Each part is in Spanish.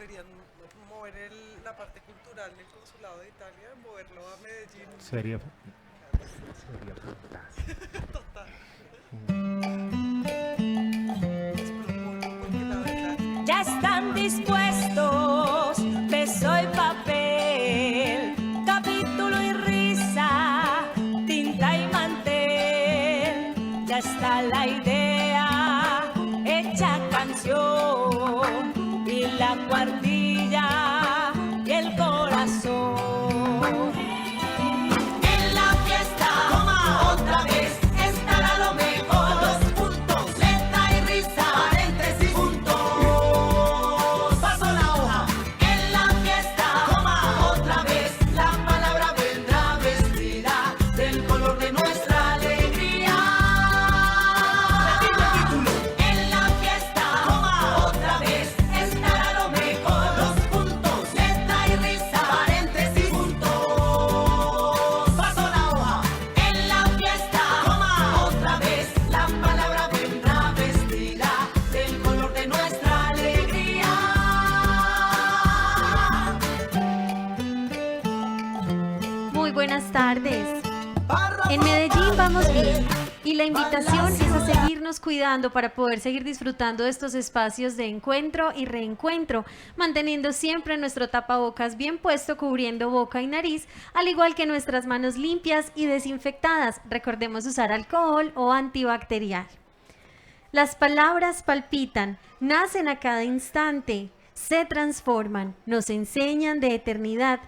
deberían mover la parte cultural del consulado de Italia, moverlo a Medellín. Sería, Claro, sería fantástico. total. Les propongo porque la verdad, Ya están dispuestos, beso y papel, capítulo y risa, tinta y mantel. Ya está la idea, hecha canción, y la cuartilla y el corazón. En la fiesta, otra vez, estará lo mejor. Dos puntos, letra y risa, paréntesis, puntos. Paso la hoja. En la fiesta, otra vez, la palabra vendrá vestida del color de nuestra alegría. Repito el título. En la fiesta, otra vez, estará lo mejor. Dos puntos, letra y risa, paréntesis, puntos. Paso la hoja. En la fiesta, otra vez, la palabra vendrá vestida del color de nuestra alegría. Muy buenas tardes. En Medellín vamos bien y la invitación es a seguirnos cuidando para poder seguir disfrutando de estos espacios de encuentro y reencuentro, manteniendo siempre nuestro tapabocas bien puesto, cubriendo boca y nariz, al igual que nuestras manos limpias y desinfectadas. Recordemos usar alcohol o antibacterial. Las palabras palpitan, nacen a cada instante, se transforman, nos enseñan de eternidad.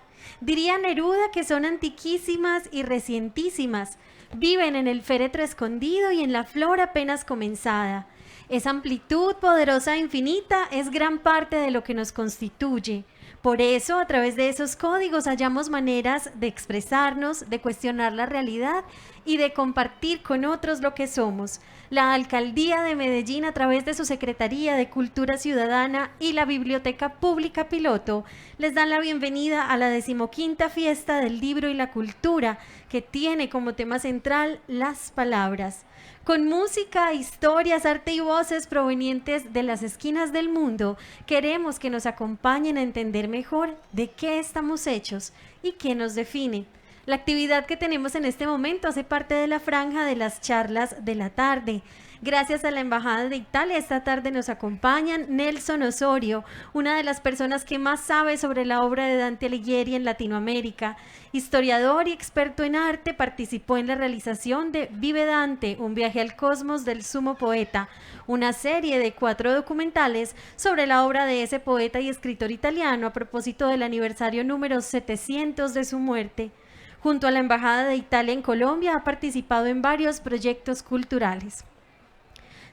Diría Neruda que son antiquísimas y recientísimas, viven en el féretro escondido y en la flor apenas comenzada. Esa amplitud poderosa e infinita es gran parte de lo que nos constituye. Por eso, a través de esos códigos hallamos maneras de expresarnos, de cuestionar la realidad y de compartir con otros lo que somos. La Alcaldía de Medellín, a través de su Secretaría de Cultura Ciudadana y la Biblioteca Pública Piloto, les dan la bienvenida a la 15ª Fiesta del Libro y la Cultura, que tiene como tema central las palabras. Con música, historias, arte y voces provenientes de las esquinas del mundo, queremos que nos acompañen a entender mejor de qué estamos hechos y qué nos define. La actividad que tenemos en este momento hace parte de la franja de las charlas de la tarde. Gracias a la Embajada de Italia, esta tarde nos acompañan Nelson Osorio, una de las personas que más sabe sobre la obra de Dante Alighieri en Latinoamérica. Historiador y experto en arte, participó en la realización de Vive Dante, un viaje al cosmos del sumo poeta, una serie de 4 documentales sobre la obra de ese poeta y escritor italiano a propósito del aniversario número 700 de su muerte. Junto a la Embajada de Italia en Colombia, ha participado en varios proyectos culturales.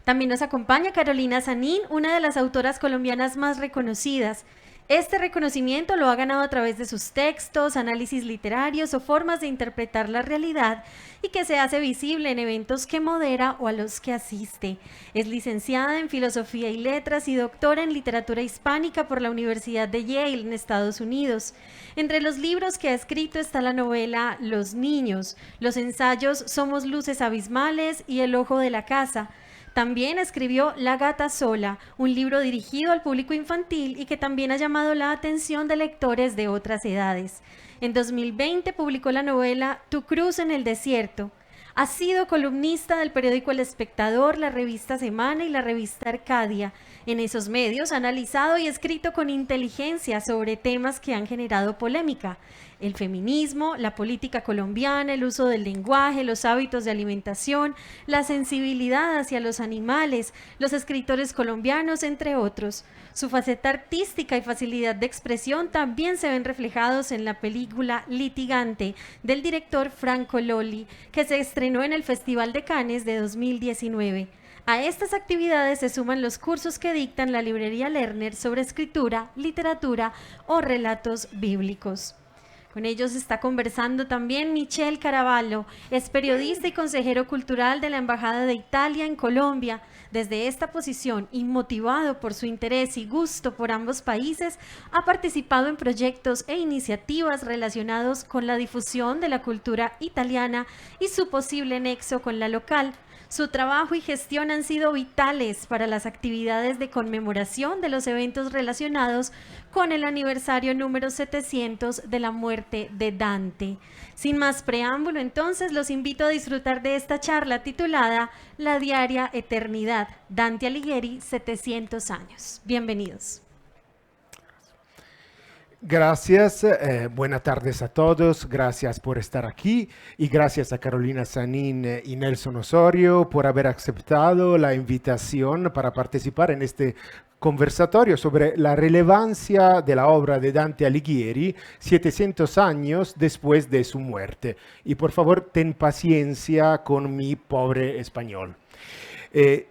También nos acompaña Carolina Sanín, una de las autoras colombianas más reconocidas. Este reconocimiento lo ha ganado a través de sus textos, análisis literarios o formas de interpretar la realidad y que se hace visible en eventos que modera o a los que asiste. Es licenciada en Filosofía y Letras y doctora en Literatura Hispánica por la Universidad de Yale en Estados Unidos. Entre los libros que ha escrito está la novela Los Niños, los ensayos Somos Luces Abismales y El Ojo de la Casa. También escribió La Gata Sola, un libro dirigido al público infantil y que también ha llamado la atención de lectores de otras edades. En 2020 publicó la novela Tu Cruz en el Desierto. Ha sido columnista del periódico El Espectador, la revista Semana y la revista Arcadia. En esos medios ha analizado y escrito con inteligencia sobre temas que han generado polémica: el feminismo, la política colombiana, el uso del lenguaje, los hábitos de alimentación, la sensibilidad hacia los animales, los escritores colombianos, entre otros. Su faceta artística y facilidad de expresión también se ven reflejados en la película Litigante, del director Franco Lolli, que se estrenó en el Festival de Cannes de 2019. A estas actividades se suman los cursos que dictan la librería Lerner sobre escritura, literatura o relatos bíblicos. Con ellos está conversando también Michelle Caraballo, es periodista y consejero cultural de la Embajada de Italia en Colombia. Desde esta posición y motivado por su interés y gusto por ambos países, ha participado en proyectos e iniciativas relacionados con la difusión de la cultura italiana y su posible nexo con la local. Su trabajo y gestión han sido vitales para las actividades de conmemoración de los eventos relacionados con el aniversario número 700 de la muerte de Dante. Sin más preámbulo, entonces, los invito a disfrutar de esta charla titulada La Diaria Eternidad, Dante Alighieri, 700 años. Bienvenidos. Gracias, buenas tardes a todos, gracias por estar aquí y gracias a Carolina Sanín y Nelson Osorio por haber aceptado la invitación para participar en este conversatorio sobre la relevancia de la obra de Dante Alighieri 700 años después de su muerte. Y por favor, ten paciencia con mi pobre español.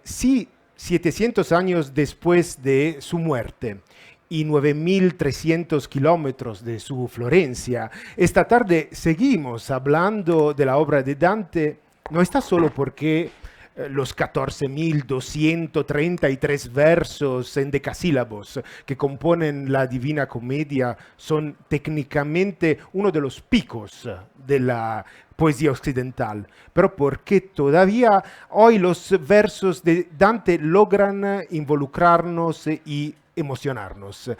Sí, 700 años después de su muerte y 9.300 kilómetros de su Florencia, esta tarde seguimos hablando de la obra de Dante, no está solo porque los 14.233 versos en decasílabos que componen la Divina Comedia son técnicamente uno de los picos de la poesía occidental, pero porque todavía hoy los versos de Dante logran involucrarnos y emocionarnos.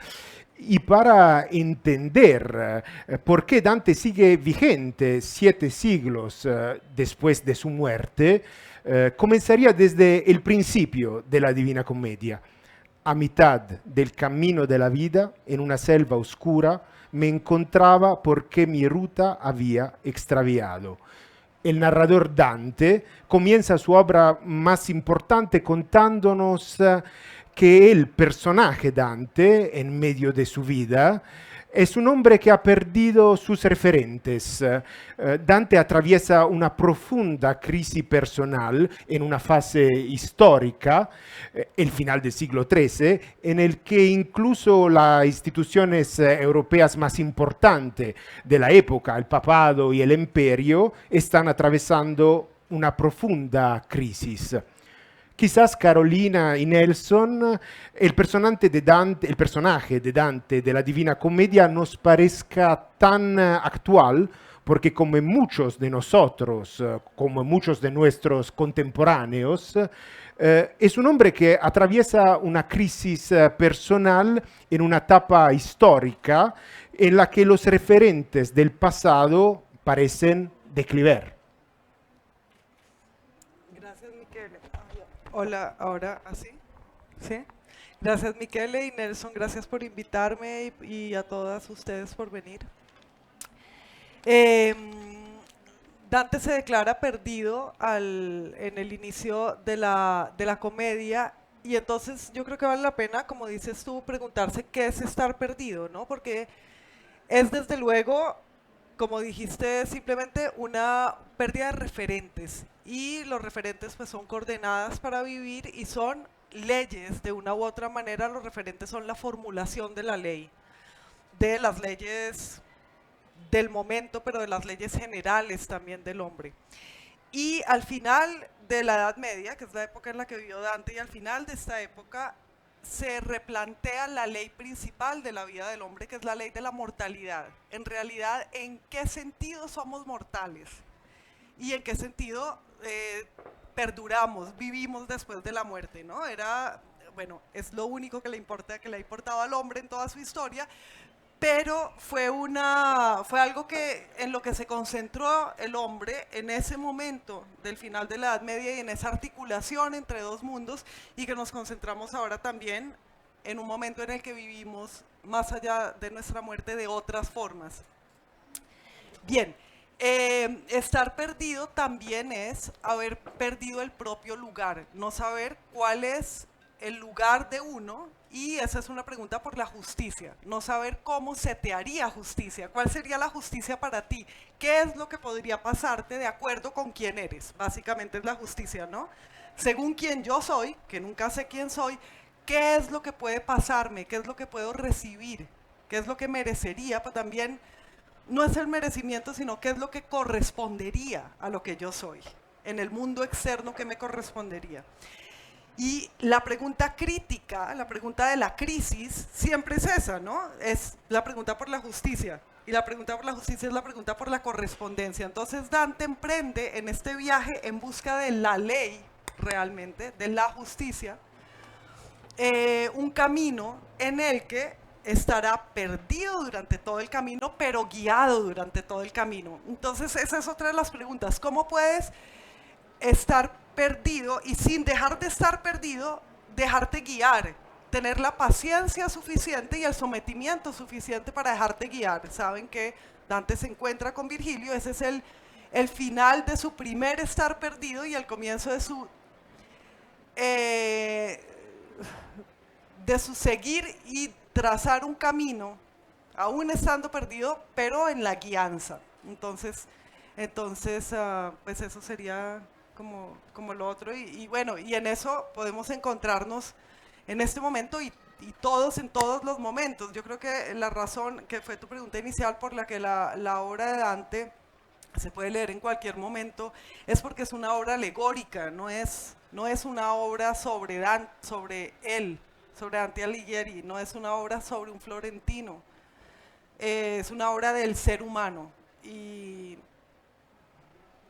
Y para entender por qué Dante sigue vigente 7 siglos después de su muerte, comenzaría desde el principio de la Divina Comedia. A mitad del camino de la vida, en una selva oscura, me encontraba porque mi ruta había extraviado. El narrador Dante comienza su obra más importante contándonos que el personaje Dante, en medio de su vida, es un hombre que ha perdido sus referentes. Dante atraviesa una profunda crisis personal en una fase histórica, el final del siglo XIII, en el que incluso las instituciones europeas más importantes de la época, el papado y el imperio, están atravesando una profunda crisis. Quizás Carolina y Nelson, el personaje de Dante de la Divina Comedia nos parezca tan actual porque como muchos de nosotros, como muchos de nuestros contemporáneos, es un hombre que atraviesa una crisis personal en una etapa histórica en la que los referentes del pasado parecen declivar. Hola, ahora así. ¿Sí? Gracias, Michele y Nelson, gracias por invitarme y a todas ustedes por venir. Dante se declara perdido en el inicio de la comedia y entonces yo creo que vale la pena, como dices tú, preguntarse qué es estar perdido, ¿no? Porque es desde luego, como dijiste, simplemente una pérdida de referentes. Y los referentes pues son coordenadas para vivir y son leyes, de una u otra manera los referentes son la formulación de la ley, de las leyes del momento, pero de las leyes generales también del hombre. Y al final de la Edad Media, que es la época en la que vivió Dante, y al final de esta época se replantea la ley principal de la vida del hombre, que es la ley de la mortalidad. En realidad, ¿en qué sentido somos mortales? ¿Y en qué sentido perduramos, vivimos después de la muerte, ¿no? Bueno, es lo único que le ha importado al hombre en toda su historia, pero fue algo en lo que se concentró el hombre en ese momento del final de la Edad Media y en esa articulación entre dos mundos, y que nos concentramos ahora también en un momento en el que vivimos más allá de nuestra muerte de otras formas. Bien. Estar perdido también es haber perdido el propio lugar, no saber cuál es el lugar de uno, y esa es una pregunta por la justicia, no saber cómo se te haría justicia, cuál sería la justicia para ti, qué es lo que podría pasarte de acuerdo con quién eres, básicamente es la justicia, ¿no? Según quién yo soy, que nunca sé quién soy, qué es lo que puede pasarme, qué es lo que puedo recibir, qué es lo que merecería, pero también no es el merecimiento, sino qué es lo que correspondería a lo que yo soy, en el mundo externo que me correspondería. Y la pregunta crítica, la pregunta de la crisis, siempre es esa, ¿no? Es la pregunta por la justicia. y la pregunta por la justicia es la pregunta por la correspondencia. Entonces Dante emprende en este viaje en busca de la ley, realmente, de la justicia, un camino en el que estará perdido durante todo el camino, pero guiado durante todo el camino. Entonces esa es otra de las preguntas. ¿Cómo puedes estar perdido y sin dejar de estar perdido, dejarte guiar? Tener la paciencia suficiente y el sometimiento suficiente para dejarte guiar. Saben que Dante se encuentra con Virgilio, ese es el final de su primer estar perdido y el comienzo de su seguir y trazar un camino, aún estando perdido, pero en la guianza. Entonces pues eso sería como lo otro. Y bueno, y en eso podemos encontrarnos en este momento y todos en todos los momentos. Yo creo que la razón, que fue tu pregunta inicial, por la que la obra de Dante se puede leer en cualquier momento, es porque es una obra alegórica, no es una obra sobre él, sobre Dante Alighieri, no es una obra sobre un florentino, es una obra del ser humano. Y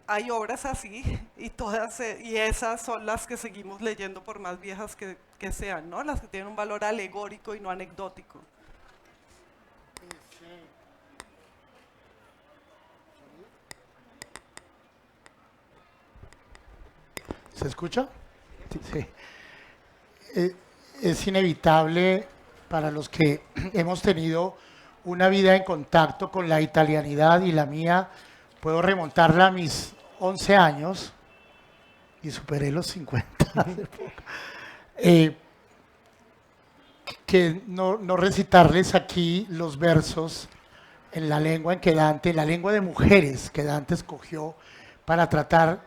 hay obras así y esas son las que seguimos leyendo por más viejas que sean, ¿no? Las que tienen un valor alegórico y no anecdótico. ¿Se escucha? Sí. Es inevitable para los que hemos tenido una vida en contacto con la italianidad, y la mía puedo remontarla a mis 11 años y superé los 50 hace poco. Que no recitarles aquí los versos en la lengua en que Dante, la lengua de mujeres que Dante escogió para tratar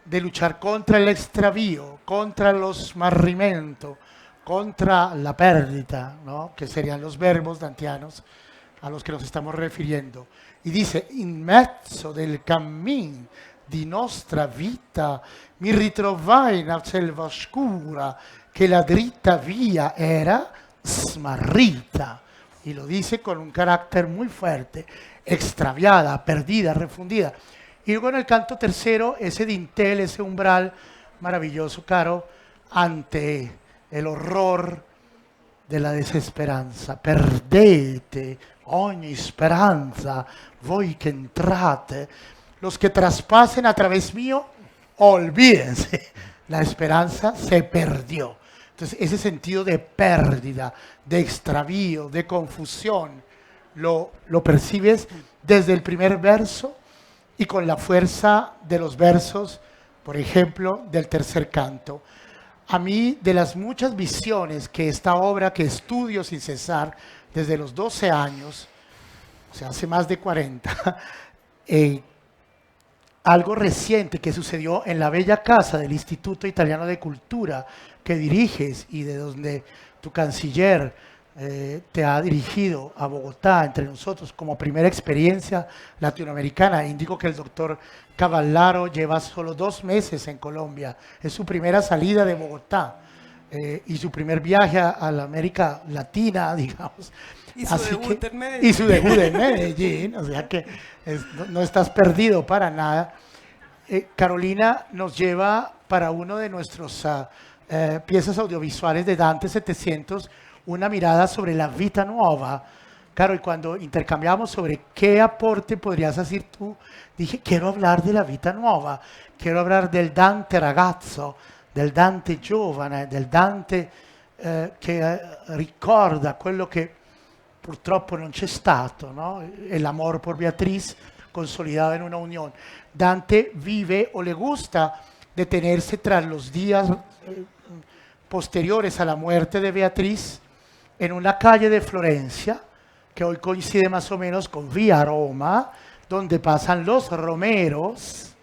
de luchar contra el extravío, contra los smarrimento, contra la pérdida, ¿no? Que serían los verbos dantianos a los que nos estamos refiriendo. Y dice: in mezzo del cammin di nostra vita mi ritrovai in una selva oscura che la dritta via era smarrita. Y lo dice con un carácter muy fuerte: extraviada, perdida, refundida. Y luego en el canto tercero, ese dintel, ese umbral maravilloso, Caro, ante el horror de la desesperanza. Perdete ogni speranza, voi que entrate. Los que traspasen a través mío, olvídense. La esperanza se perdió. Entonces, ese sentido de pérdida, de extravío, de confusión, lo percibes desde el primer verso y con la fuerza de los versos, por ejemplo, del tercer canto. A mí, de las muchas visiones que esta obra, que estudio sin cesar desde los 12 años, o sea, hace más de 40, algo reciente que sucedió en la bella casa del Instituto Italiano de Cultura que diriges y de donde tu canciller te ha dirigido a Bogotá, entre nosotros, como primera experiencia latinoamericana. Indico que el doctor Cavallaro lleva solo 2 meses en Colombia. Es su primera salida de Bogotá y su primer viaje a la América Latina, digamos. Y su debut en Medellín. Y su debut en Medellín, o sea que no estás perdido para nada. Carolina nos lleva para uno de nuestros piezas audiovisuales de Dante 700, una mirada sobre la vita nuova. Claro, y cuando intercambiamos sobre qué aporte podrías hacer tú, dije, quiero hablar de la vita nuova, quiero hablar del Dante ragazzo, del Dante giovane, del Dante che ricorda quello che purtroppo non c'è stato, ¿no? El amor por Beatriz consolidado en una unión. Dante vive o le gusta detenerse tras los días posteriores a la muerte de Beatriz en una calle de Florencia, que hoy coincide más o menos con Vía Roma, donde pasan los romeros,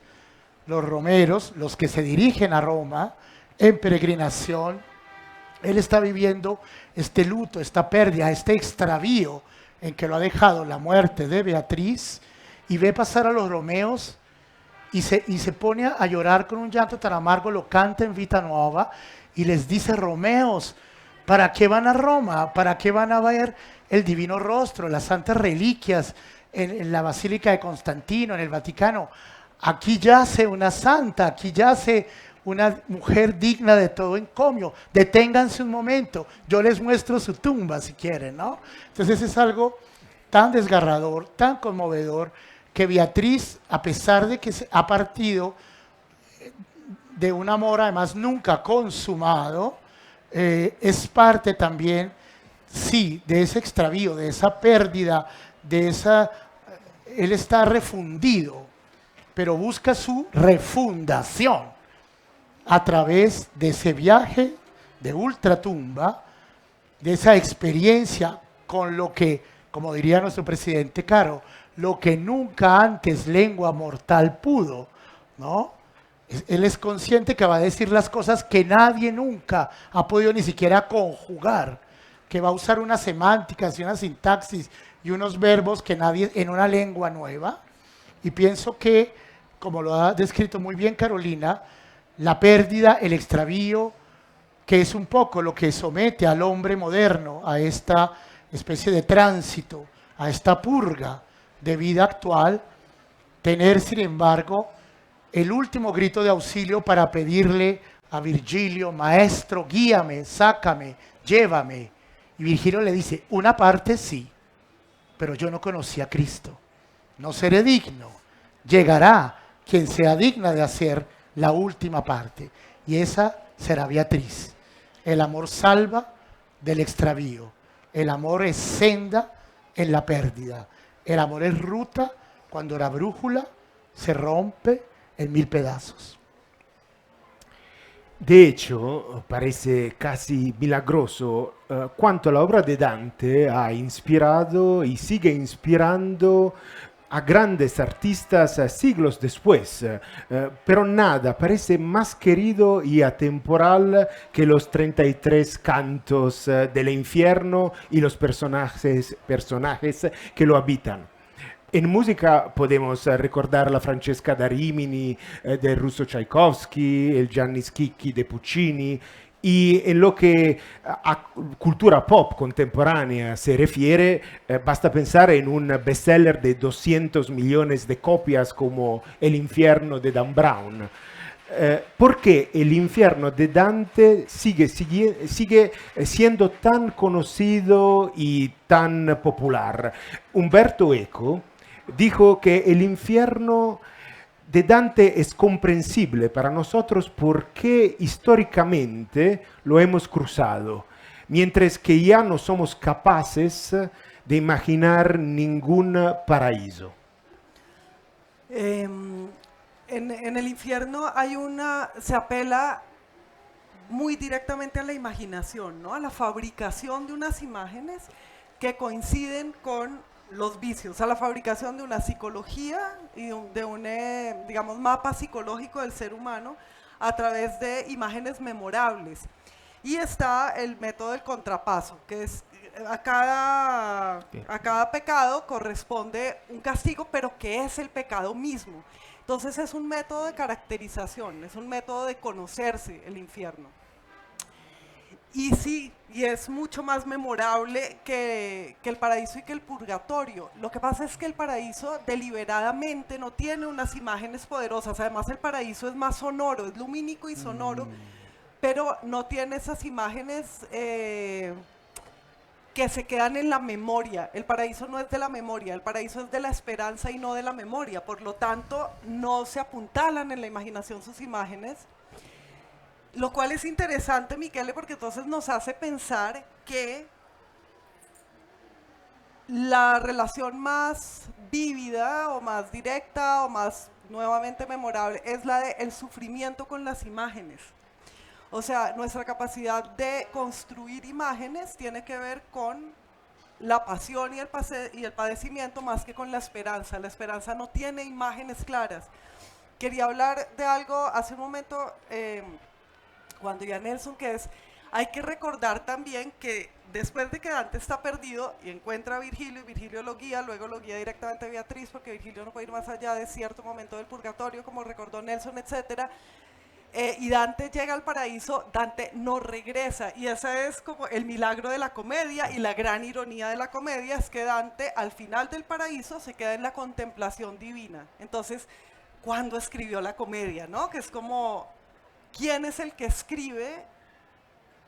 los que se dirigen a Roma en peregrinación. Él está viviendo este luto, esta pérdida, este extravío en que lo ha dejado la muerte de Beatriz, y ve pasar a los romeos y se pone a llorar con un llanto tan amargo, lo canta en Vita Nuova y les dice: romeos, ¿para qué van a Roma? ¿Para qué van a ver el divino rostro, las santas reliquias, en la Basílica de Constantino, en el Vaticano. Aquí yace una santa, aquí yace una mujer digna de todo encomio. Deténganse un momento, yo les muestro su tumba si quieren, ¿no? Entonces es algo tan desgarrador, tan conmovedor, que Beatriz, a pesar de que ha partido de un amor además nunca consumado, es parte también, sí, de ese extravío, de esa pérdida, de esa... Él está refundido, pero busca su refundación a través de ese viaje de ultratumba, de esa experiencia con lo que, como diría nuestro presidente Caro, lo que nunca antes lengua mortal pudo, ¿no? Él es consciente que va a decir las cosas que nadie nunca ha podido ni siquiera conjugar, que va a usar unas semánticas y una sintaxis y unos verbos que nadie en una lengua nueva. Y pienso que, como lo ha descrito muy bien Carolina, la pérdida, el extravío, que es un poco lo que somete al hombre moderno a esta especie de tránsito, a esta purga de vida actual, tener, sin embargo, el último grito de auxilio para pedirle a Virgilio, maestro, guíame, sácame, llévame. Y Virgilio le dice, una parte sí, pero yo no conocí a Cristo, no seré digno. Llegará quien sea digna de hacer la última parte, y esa será Beatriz. El amor salva del extravío, el amor es senda en la pérdida, el amor es ruta cuando la brújula se rompe en 1000 pedazos. De hecho, parece casi milagroso cuánto la obra de Dante ha inspirado y sigue inspirando a grandes artistas siglos después, pero nada parece más querido y atemporal que los 33 cantos del infierno y los personajes que lo habitan. En música podemos recordar la Francesca da Rimini del ruso Tchaikovsky, el Gianni Schicchi de Puccini, y en lo que a cultura pop contemporánea se refiere, basta pensar en un bestseller de 200 millones de copias como El infierno de Dan Brown. ¿Por qué El infierno de Dante sigue siendo tan conocido y tan popular? Umberto Eco dijo que el infierno de Dante es comprensible para nosotros porque históricamente lo hemos cruzado, mientras que ya no somos capaces de imaginar ningún paraíso. En el infierno se apela muy directamente a la imaginación, ¿no? A la fabricación de unas imágenes que coinciden con los vicios, a la fabricación de una psicología y de un digamos, mapa psicológico del ser humano a través de imágenes memorables. Y está el método del contrapaso, que es a cada pecado corresponde un castigo, pero que es el pecado mismo. Entonces es un método de caracterización, es un método de conocerse el infierno. Y sí, y es mucho más memorable que el paraíso y que el purgatorio. Lo que pasa es que el paraíso deliberadamente no tiene unas imágenes poderosas. Además, el paraíso es más sonoro, es lumínico y sonoro, pero no tiene esas imágenes que se quedan en la memoria. El paraíso no es de la memoria, el paraíso es de la esperanza y no de la memoria. Por lo tanto, no se apuntalan en la imaginación sus imágenes. Lo cual es interesante, Michele, porque entonces nos hace pensar que la relación más vívida o más directa o más nuevamente memorable es la del sufrimiento con las imágenes. O sea, nuestra capacidad de construir imágenes tiene que ver con la pasión y el padecimiento más que con la esperanza. La esperanza no tiene imágenes claras. Quería hablar de algo hace un momento, cuando ya Nelson, que es, hay que recordar también que después de que Dante está perdido y encuentra a Virgilio, y Virgilio lo guía, luego lo guía directamente a Beatriz, porque Virgilio no puede ir más allá de cierto momento del purgatorio, como recordó Nelson, etc. y Dante llega al paraíso, Dante no regresa, y ese es como el milagro de la comedia, y la gran ironía de la comedia es que Dante al final del paraíso se queda en la contemplación divina. Entonces, ¿cuándo escribió la comedia, no? Que es como, ¿quién es el que escribe?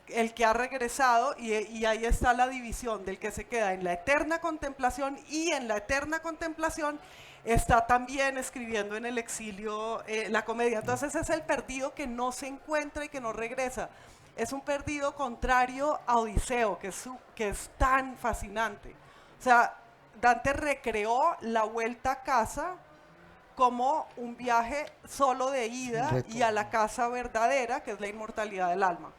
El que ha regresado, y ahí está la división del que se queda en la eterna contemplación, y en la eterna contemplación está también escribiendo en el exilio la comedia. Entonces es el perdido que no se encuentra y que no regresa. Es un perdido contrario a Odiseo, que es tan fascinante. O sea, Dante recreó la vuelta a casa como un viaje solo de ida y a la casa verdadera, que es la inmortalidad del alma.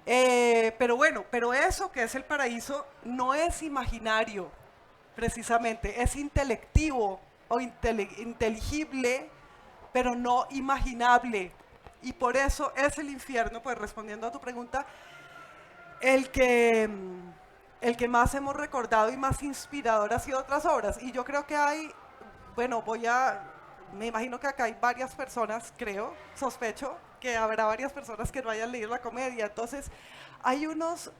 Pero bueno, pero eso que es el paraíso no es imaginario, precisamente, es intelectivo o inteligible, pero no imaginable. Y por eso es el infierno, pues respondiendo a tu pregunta, el que más hemos recordado y más inspirador ha sido otras obras. Y yo creo que hay, bueno, me imagino que acá hay varias personas, sospecho, que habrá varias personas que no hayan leído la comedia. Entonces, hay unos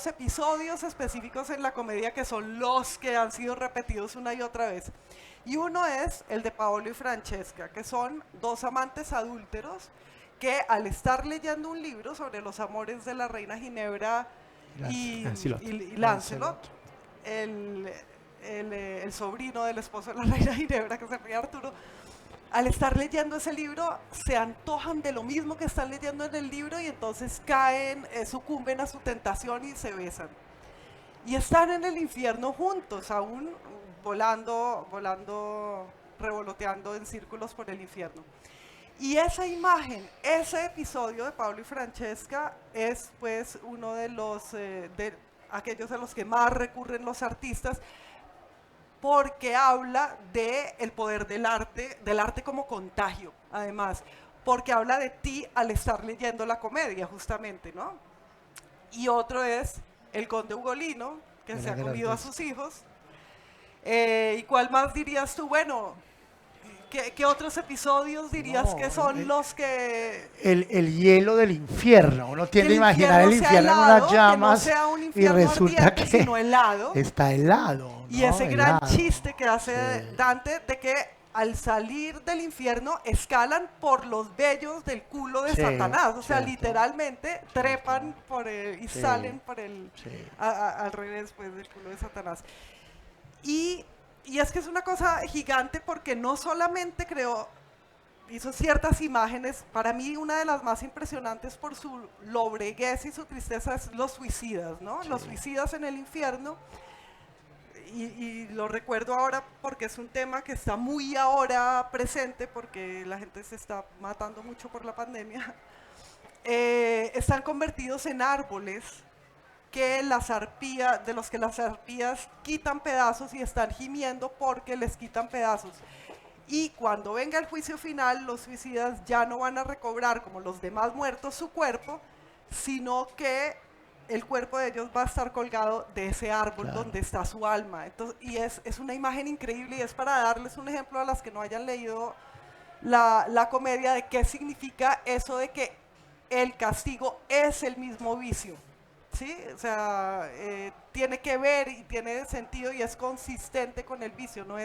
episodios específicos en la comedia que son los que han sido repetidos una y otra vez. Y uno es el de Paolo y Francesca, que son dos amantes adúlteros que al estar leyendo un libro sobre los amores de la reina Ginebra y Lancelot, el sobrino del esposo de la reina Ginebra, que es el rey Arturo, al estar leyendo ese libro se antojan de lo mismo que están leyendo en el libro, y entonces sucumben a su tentación y se besan. Y están en el infierno juntos, aún volando, revoloteando en círculos por el infierno. Y esa imagen, ese episodio de Paolo y Francesca es pues uno de aquellos a los que más recurren los artistas, porque habla del poder del arte como contagio, además, porque habla de ti al estar leyendo la comedia, justamente, ¿no? Y otro es el conde Ugolino, que se ha comido a sus hijos. ¿Y cuál más dirías tú? Bueno, ¿qué otros episodios dirías que son los que...? El hielo del infierno. Uno tiende a imaginar el infierno en unas llamas, que no sea un y infierno resulta ardiente, que sino helado. está helado, ¿no? Y ese gran Helado. chiste que hace Sí. Dante de que al salir del infierno escalan por los vellos del culo de Sí, Satanás. O sea, cierto. literalmente trepan y Sí. salen por el Sí. al revés, pues, del culo de Satanás. Y es que es una cosa gigante, porque no solamente hizo ciertas imágenes. Para mí una de las más impresionantes por su lobreguez y su tristeza es los suicidas, ¿no? Sí. Los suicidas en el infierno. Y lo recuerdo ahora porque es un tema que está muy ahora presente, porque la gente se está matando mucho por la pandemia. Están convertidos en árboles de los que las arpías quitan pedazos y están gimiendo porque les quitan pedazos. Y cuando venga el juicio final, los suicidas ya no van a recobrar, como los demás muertos, su cuerpo, sino que el cuerpo de ellos va a estar colgado de ese árbol, Claro. donde está su alma. Entonces, y es una imagen increíble, y es para darles un ejemplo a las que no hayan leído la comedia, de qué significa eso de que el castigo es el mismo vicio. ¿Sí? O sea, tiene que ver y tiene sentido y es consistente con el vicio. No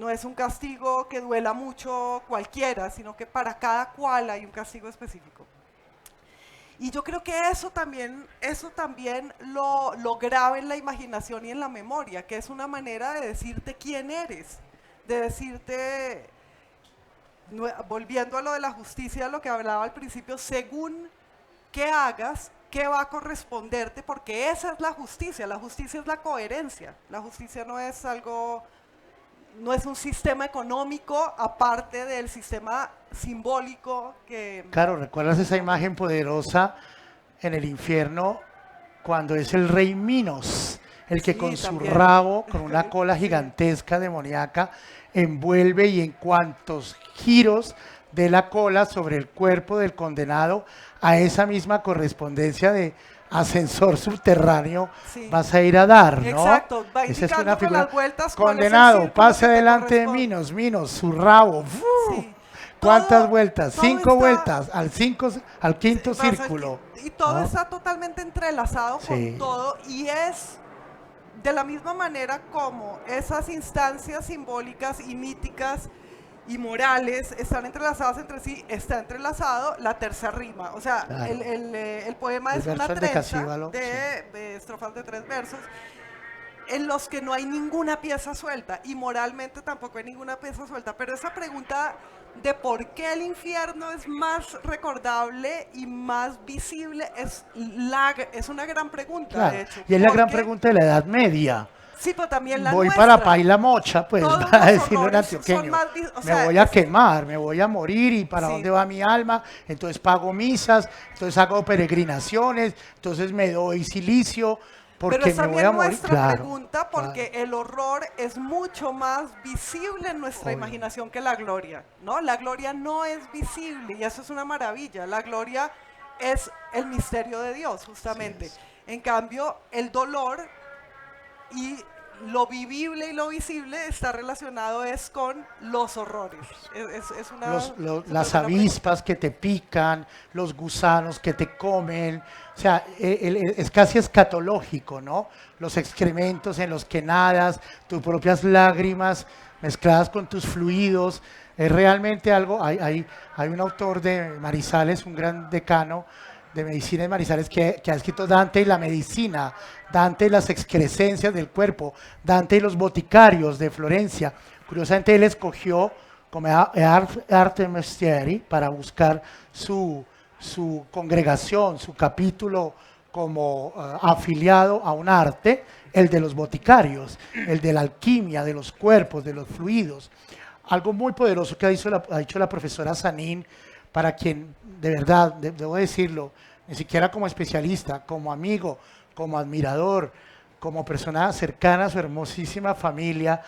es un castigo que duela mucho cualquiera, sino que para cada cual hay un castigo específico. Y yo creo que eso también lo graba en la imaginación y en la memoria, que es una manera de decirte quién eres, de decirte, volviendo a lo de la justicia, lo que hablaba al principio, según qué hagas, qué va a corresponderte, porque esa es la justicia es la coherencia. La justicia no es un sistema económico aparte del sistema simbólico que... Claro, ¿recuerdas esa imagen poderosa en el infierno cuando es el rey Minos, el que Sí, con su también. rabo, con una cola Sí. gigantesca demoníaca, envuelve, y en cuantos giros de la cola sobre el cuerpo del condenado, a esa misma correspondencia de ascensor subterráneo Sí. vas a ir a dar, ¿no? Exacto, va Esa es indicando una con figura. las vueltas cuál es el Condenado, círculo pase que te delante de corresponde. Minos, su rabo, ¡fu! Sí. ¿Cuántas todo- vueltas? todo 5 está- vueltas al quinto vas al círculo. Y todo ¿no? está totalmente entrelazado Sí. con todo y es de la misma manera como esas instancias simbólicas y míticas y morales están entrelazadas entre sí, está entrelazado la tercera rima. O sea, Claro. el poema El es una verso trenza endecasílabo, de estrofas de 3 versos en los que no hay ninguna pieza suelta y moralmente tampoco hay ninguna pieza suelta, pero esa pregunta de por qué el infierno es más recordable y más visible es una gran pregunta, Claro. de hecho. Y es la gran porque- pregunta de la Edad Media. Sí, pero también la Voy nuestra. para Paila Mocha, pues, Todos para los decirlo en horrores son antioqueño. más o Me sea, voy a es- quemar, me voy a morir, ¿y para Sí. dónde va mi alma? Entonces pago misas, entonces hago peregrinaciones, entonces me doy silicio, Pero porque es me voy también a morir. nuestra Claro, pregunta porque claro. el horror es mucho más visible en nuestra Obvio. imaginación que la gloria, ¿no? La gloria no es visible y eso es una maravilla. La gloria es el misterio de Dios, justamente. En cambio, el dolor y lo vivible y lo visible está relacionado es con los horrores. Es una Las súper buena avispas que te pican, los gusanos que te comen, o sea, es casi escatológico, ¿no? Los excrementos en los que nadas, tus propias lágrimas mezcladas con tus fluidos, es realmente algo, hay un autor de Manizales, un gran decano de medicina de Manizales que ha escrito Dante y la medicina, Dante y las excrescencias del cuerpo, Dante y los boticarios de Florencia. Curiosamente él escogió como arte mestieri para buscar su congregación, su capítulo como afiliado a un arte, el de los boticarios, el de la alquimia, de los cuerpos, de los fluidos. Algo muy poderoso que ha dicho la profesora Sanín, para quien de verdad, debo decirlo, ni siquiera como especialista, como amigo, como admirador, como persona cercana a su hermosísima familia,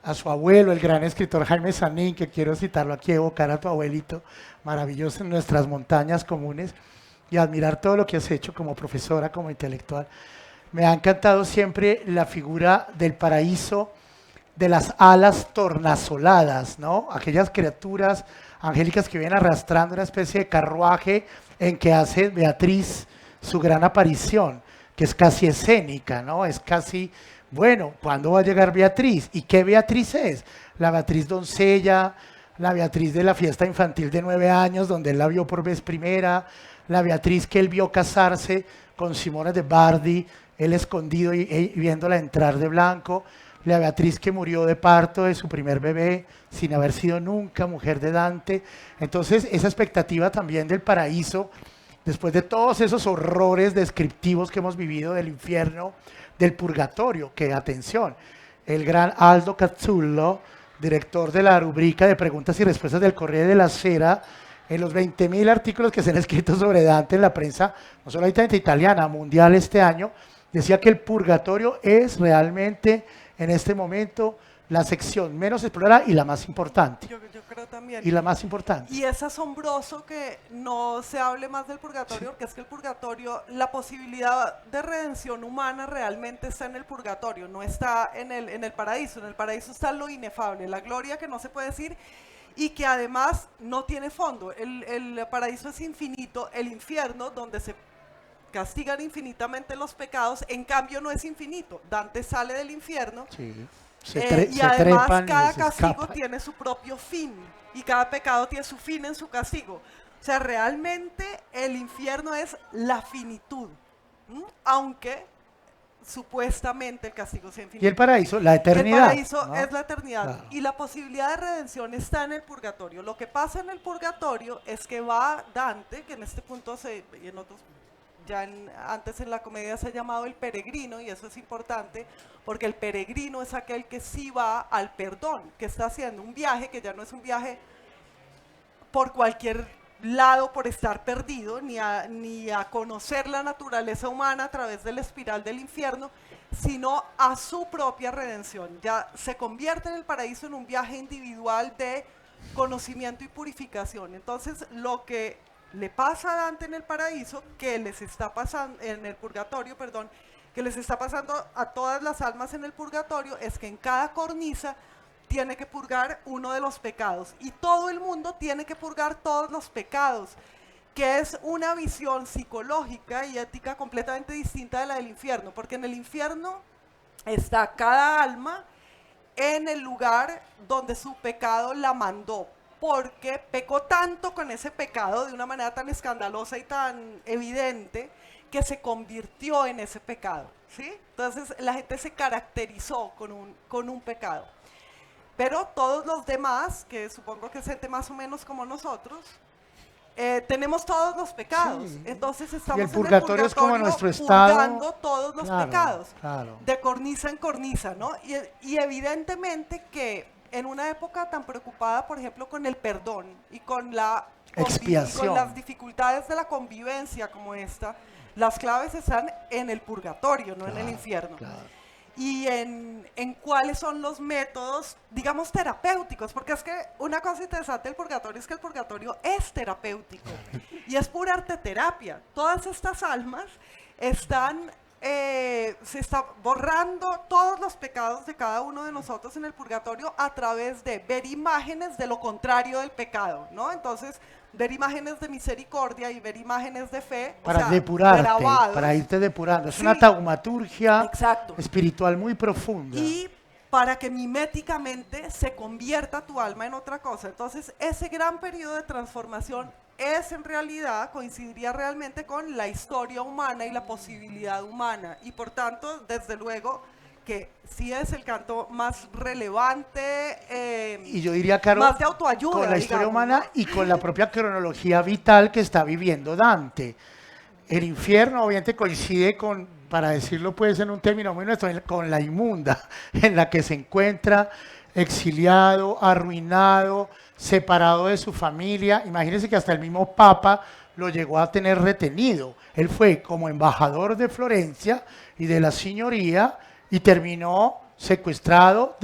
a su abuelo, el gran escritor Jaime Sanín, que quiero citarlo aquí, evocar a tu abuelito, maravilloso en nuestras montañas comunes, y admirar todo lo que has hecho como profesora, como intelectual. Me ha encantado siempre la figura del paraíso, de las alas tornasoladas, ¿no? Aquellas criaturas angélicas que vienen arrastrando una especie de carruaje en que hace Beatriz su gran aparición, que es casi escénica, ¿no? Es casi, bueno, ¿cuándo va a llegar Beatriz? ¿Y qué Beatriz es? La Beatriz doncella, la Beatriz de la fiesta infantil de 9 años, donde él la vio por vez primera, la Beatriz que él vio casarse con Simone de Bardi, él escondido y viéndola entrar de blanco, la Beatriz que murió de parto de su primer bebé, sin haber sido nunca mujer de Dante. Entonces, esa expectativa también del paraíso, después de todos esos horrores descriptivos que hemos vivido del infierno, del purgatorio, que atención, el gran Aldo Cazzullo, director de la rubrica de preguntas y respuestas del Corriere della Sera, en los 20.000 artículos que se han escrito sobre Dante en la prensa, no solamente italiana, mundial este año, decía que el purgatorio es realmente en este momento la sección menos explorada y la más importante. Yo creo también. Y la más importante. Y es asombroso que no se hable más del purgatorio, porque es que el purgatorio, la posibilidad de redención humana realmente está en el purgatorio, no está en el paraíso. En el paraíso está lo inefable, la gloria que no se puede decir y que además no tiene fondo. El paraíso es infinito, el infierno, donde se castigan infinitamente los pecados, en cambio no es infinito. Dante sale del infierno. Sí. Y Se además trepan y cada se castigo escapan. tiene su propio fin y cada pecado tiene su fin en su castigo. O sea, realmente el infierno es la finitud, aunque supuestamente el castigo sea infinito. Y el paraíso, la eternidad. El paraíso ¿no? es la eternidad Claro. y la posibilidad de redención está en el purgatorio. Lo que pasa en el purgatorio es que va Dante, que en este punto y en otros antes en la comedia se ha llamado el peregrino, y eso es importante porque el peregrino es aquel que sí va al perdón, que está haciendo un viaje que ya no es un viaje por cualquier lado por estar perdido, ni a conocer la naturaleza humana a través de la espiral del infierno, sino a su propia redención. Ya se convierte en el paraíso en un viaje individual de conocimiento y purificación. Entonces, lo que le pasa a Dante en el paraíso, que les está pasando en el purgatorio, perdón, que les está pasando a todas las almas en el purgatorio, es que en cada cornisa tiene que purgar uno de los pecados. Y todo el mundo tiene que purgar todos los pecados, que es una visión psicológica y ética completamente distinta de la del infierno, porque en el infierno está cada alma en el lugar donde su pecado la mandó, porque pecó tanto con ese pecado de una manera tan escandalosa y tan evidente que se convirtió en ese pecado, ¿sí? Entonces la gente se caracterizó con un pecado. Pero todos los demás, que supongo que es gente más o menos como nosotros, tenemos todos los pecados. Sí. Entonces Y estamos el purgatorio es como nuestro estado. purgando todos los Claro, pecados, claro. de cornisa en cornisa, ¿no? Y evidentemente que en una época tan preocupada, por ejemplo, con el perdón y con la Expiación. con las dificultades de la convivencia como esta, las claves están en el purgatorio, no en el infierno. Claro. Y en cuáles son los métodos, digamos, terapéuticos, porque es que una cosa interesante del purgatorio es que el purgatorio es terapéutico y es pura arte terapia. Todas estas almas están, se está borrando todos los pecados de cada uno de nosotros en el purgatorio a través de ver imágenes de lo contrario del pecado, ¿no? Entonces, ver imágenes de misericordia y ver imágenes de fe, Para o sea, depurarte, grabados. para irte depurando. Es Sí. una taumaturgia Exacto. espiritual muy profunda. Y para que miméticamente se convierta tu alma en otra cosa. Entonces, ese gran periodo de transformación es en realidad, coincidiría realmente con la historia humana y la posibilidad humana. Y por tanto, desde luego, que sí es el canto más relevante, Y yo diría, Caro, más de autoayuda, con la historia digamos, humana ¿no? y con la propia cronología vital que está viviendo Dante. El infierno obviamente coincide con, para decirlo pues en un término muy nuestro, con la inmunda en la que se encuentra, exiliado, arruinado, separado de su familia. Imagínense que hasta el mismo Papa lo llegó a tener retenido. Él fue como embajador de Florencia y de la Signoría y terminó secuestrado,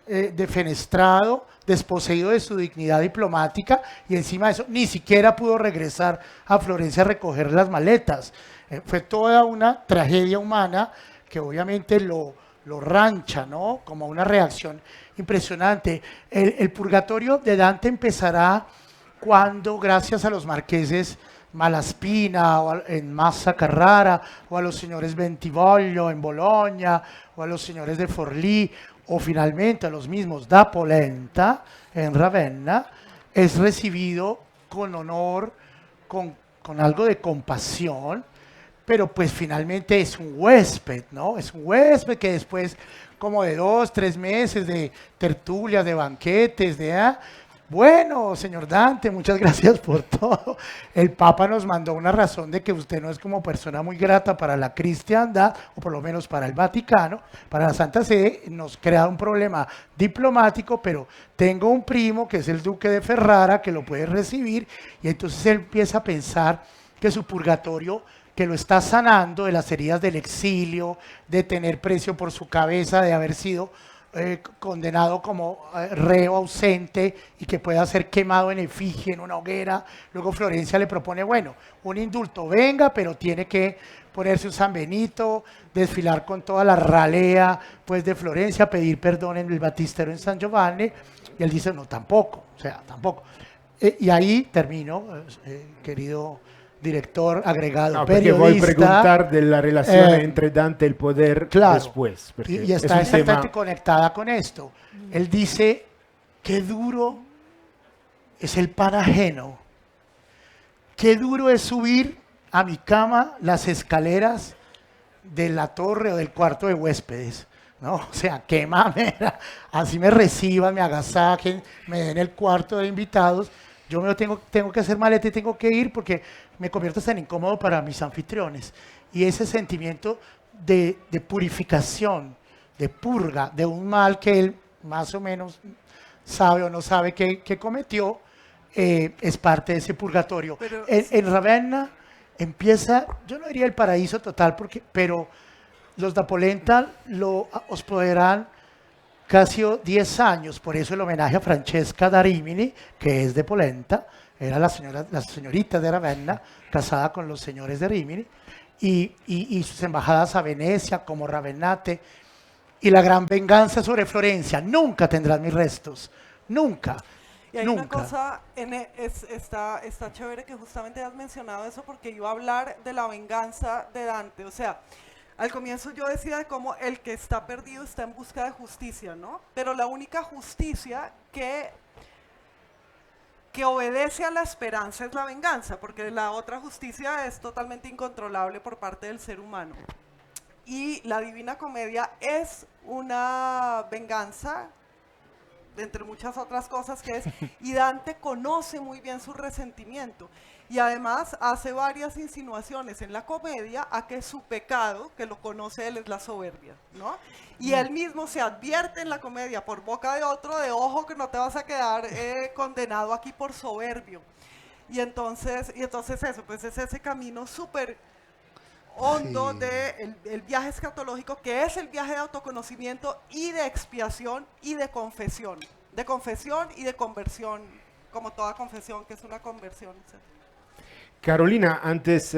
defenestrado, desposeído de su dignidad diplomática y encima de eso ni siquiera pudo regresar a Florencia a recoger las maletas. Fue toda una tragedia humana que obviamente lo rancha, ¿no? Como una reacción impresionante. El purgatorio de Dante empezará cuando, gracias a los marqueses Malaspina, en Massa Carrara, o a los señores Bentivoglio en Bologna, o a los señores de Forlì, o finalmente a los mismos da Polenta en Ravenna, es recibido con honor, con algo de compasión, pero pues finalmente es un huésped, ¿no? Es un huésped que después, como de 2, 3 meses de tertulias, de banquetes, bueno, señor Dante, muchas gracias por todo. El Papa nos mandó una razón de que usted no es como persona muy grata para la cristiandad, o por lo menos para el Vaticano, para la Santa Sede, nos crea un problema diplomático, pero tengo un primo que es el duque de Ferrara que lo puede recibir, y entonces él empieza a pensar que su purgatorio, que lo está sanando de las heridas del exilio, de tener precio por su cabeza, de haber sido condenado como reo ausente y que pueda ser quemado en efigie en una hoguera. Luego Florencia le propone, bueno, un indulto, venga, pero tiene que ponerse un San Benito, desfilar con toda la ralea pues de Florencia, pedir perdón en el Batistero en San Giovanni, y él dice, no, tampoco, o sea, tampoco. Y ahí termino, querido director agregado, No, perché voy a periodista. preguntar della relazione entre Dante e il poder Claro, después. Perché y es está un exactamente tema- conectada con esto. Él dice, qué duro es el pan ajeno, qué duro es subir a mi cama las escaleras de la torre o del cuarto de huéspedes, ¿no? O sea, qué mamera, así me reciban, me agasajen, me den el cuarto de invitados, yo me tengo que hacer maleta y tengo que ir porque me convierto tan incómodo para mis anfitriones. Y ese sentimiento de purificación, de purga, de un mal que él más o menos sabe o no sabe que cometió, es parte de ese purgatorio. Pero En Ravenna empieza, yo no diría el paraíso total, pero los da Polenta lo hospedarán casi 10 años, por eso el homenaje a Francesca da Rimini, que es de Polenta, era la señorita de Ravenna, casada con los señores de Rimini, y sus embajadas a Venecia como Ravennate, Y la gran venganza sobre Florencia. Nunca tendrás mis restos. Nunca. Y hay una Nunca. cosa, está chévere que justamente has mencionado eso porque iba a hablar de la venganza de Dante. O sea, al comienzo yo decía de cómo el que está perdido está en busca de justicia, ¿no? Pero la única justicia que obedece a la esperanza es la venganza, porque la otra justicia es totalmente incontrolable por parte del ser humano. Y la Divina Comedia es una venganza, entre muchas otras cosas que es, y Dante conoce muy bien su resentimiento. Y además hace varias insinuaciones en la comedia a que su pecado, que lo conoce él, es la soberbia, ¿no? Y él mismo se advierte en la comedia por boca de otro de ojo que no te vas a quedar condenado aquí por soberbio. Y entonces eso, pues es ese camino súper hondo Sí. de el viaje escatológico, que es el viaje de autoconocimiento y de expiación y de confesión y de conversión, como toda confesión que es una conversión, etc. Carolina antes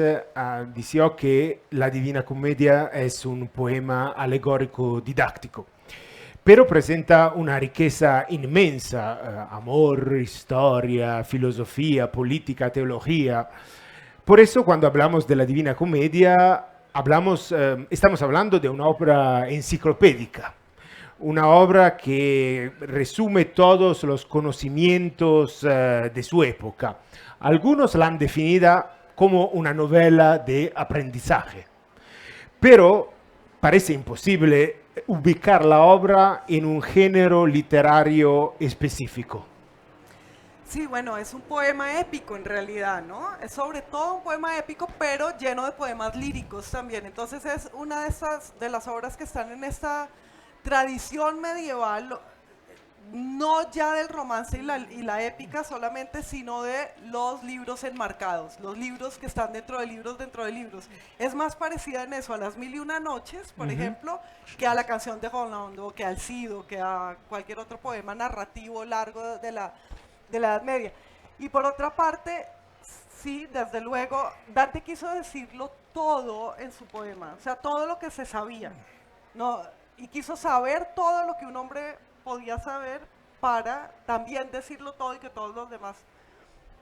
decía que la Divina Comedia es un poema alegórico didáctico, pero presenta una riqueza inmensa, amor, historia, filosofía, política, teología. Por eso cuando hablamos de la Divina Comedia, estamos hablando de una obra enciclopédica, una obra que resume todos los conocimientos de su época. Algunos la han definida como una novela de aprendizaje, pero parece imposible ubicar la obra en un género literario específico. Sí, bueno, es un poema épico en realidad, ¿no? Es sobre todo un poema épico, pero lleno de poemas líricos también. Entonces es una de las obras que están en esta tradición medieval, no ya del romance y la épica solamente, sino de los libros enmarcados, los libros que están dentro de libros dentro de libros. Es más parecida en eso a las Mil y una Noches, por ejemplo, que a la canción de Roland, o que al Cid, o que a cualquier otro poema narrativo largo de la Edad Media. Y por otra parte, sí, desde luego, Dante quiso decirlo todo en su poema, o sea, todo lo que se sabía, ¿no? Y quiso saber todo lo que un hombre podía saber para también decirlo todo y que todos los demás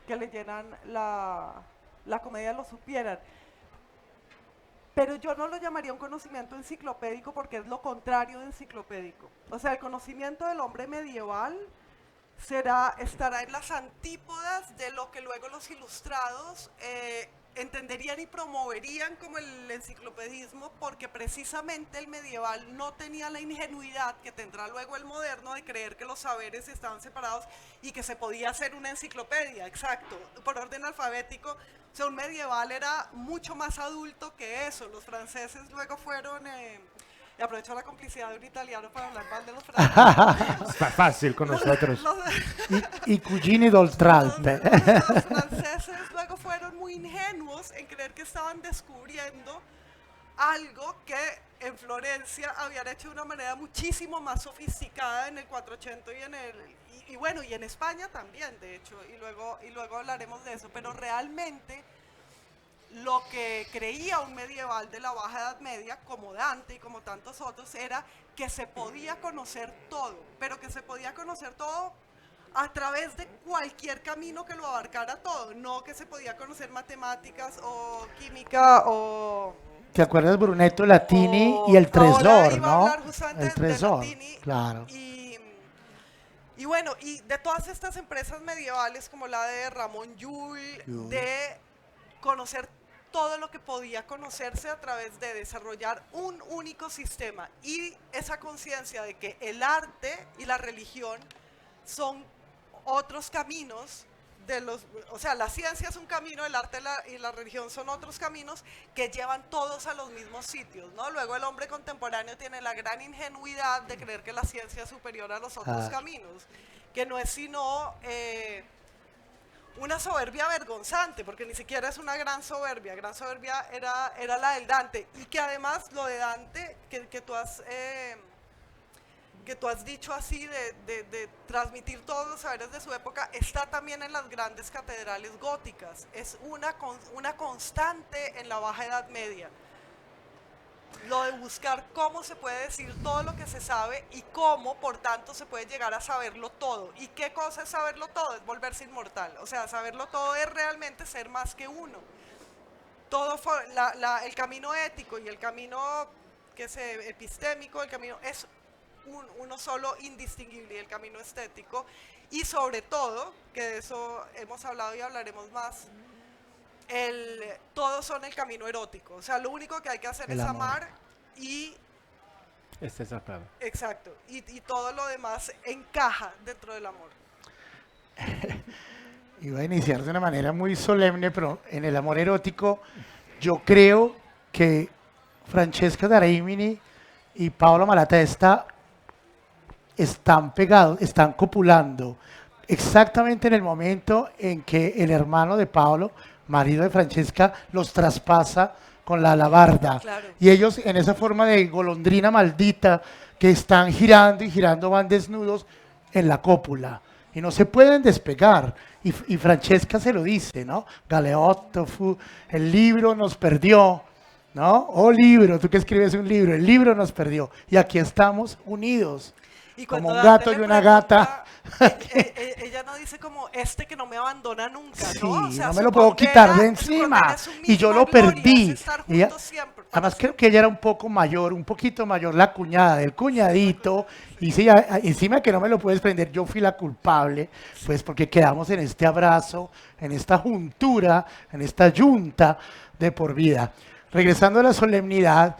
que leyeran la comedia lo supieran. Pero yo no lo llamaría un conocimiento enciclopédico porque es lo contrario de enciclopédico. O sea, el conocimiento del hombre medieval estará en las antípodas de lo que luego los ilustrados entenderían y promoverían como el enciclopedismo, porque precisamente el medieval no tenía la ingenuidad que tendrá luego el moderno de creer que los saberes estaban separados y que se podía hacer una enciclopedia, exacto, por orden alfabético. O sea, un medieval era mucho más adulto que eso. Los franceses luego fueron... y aprovecho la complicidad de un italiano para hablar mal de los franceses. Está fácil con nosotros. I cugini d'Oltralpe. Los franceses luego fueron muy ingenuos en creer que estaban descubriendo algo que en Florencia habían hecho de una manera muchísimo más sofisticada en el 480 y bueno, y en España también, de hecho, y luego hablaremos de eso, pero realmente lo que creía un medieval de la Baja Edad Media, como Dante y como tantos otros, era que se podía conocer todo, pero que se podía conocer todo a través de cualquier camino que lo abarcara todo, no que se podía conocer matemáticas o química o... ¿Te acuerdas, Brunetto Latini y el ahora Tresor, iba a no? hablar justamente El de Tresor, Latini, claro. Y bueno, y de todas estas empresas medievales como la de Ramón Llull, de conocer todo lo que podía conocerse a través de desarrollar un único sistema y esa conciencia de que el arte y la religión son otros caminos o sea, la ciencia es un camino, el arte y la religión son otros caminos que llevan todos a los mismos sitios, ¿no? Luego el hombre contemporáneo tiene la gran ingenuidad de creer que la ciencia es superior a los otros caminos, que no es sino una soberbia vergonzante, porque ni siquiera es una gran soberbia era la del Dante, y que además lo de Dante, que tú has dicho así, de transmitir todos los saberes de su época, está también en las grandes catedrales góticas, es una constante en la Baja Edad Media. lo de buscar cómo se puede decir todo lo que se sabe y cómo, por tanto, se puede llegar a saberlo todo. ¿Y qué cosa es saberlo todo? Es volverse inmortal. O sea, saberlo todo es realmente ser más que uno. Todo el camino ético y el camino que es epistémico, el camino es uno solo indistinguible, y el camino estético. Y sobre todo, que de eso hemos hablado y hablaremos más, todos son el camino erótico. O sea, lo único que hay que hacer El es amor. amar y Este es acá. exacto, y todo lo demás encaja dentro del amor. Iba a iniciar de una manera muy solemne, pero en el amor erótico yo creo que Francesca Darimini y Paolo Malatesta están pegados, están copulando exactamente en el momento en que el hermano de Paolo, marido de Francesca, los traspasa con la alabarda. Claro. Y ellos en esa forma de golondrina maldita que están girando y girando van desnudos en la cópula y no se pueden despegar. Y Francesca se lo dice, ¿no? Galeotto, el libro nos perdió, ¿no? Oh libro, tú que escribes un libro, el libro nos perdió. Y aquí estamos unidos. Y Como cuando un gato Dante y le una pregunta, gata. ella no dice como que no me abandona nunca, Sí, ¿no? O sea, no me su lo puedo condena- quitar de su encima. condena es su Y yo misma lo gloria, perdí. es estar Y ella- juntos siempre, para además creo siempre. que ella era un poco mayor, un poquito mayor la cuñada del cuñadito. Y sí, encima que no me lo puedes prender, yo fui la culpable, pues porque quedamos en este abrazo, en esta juntura, en esta yunta de por vida. Regresando a la solemnidad,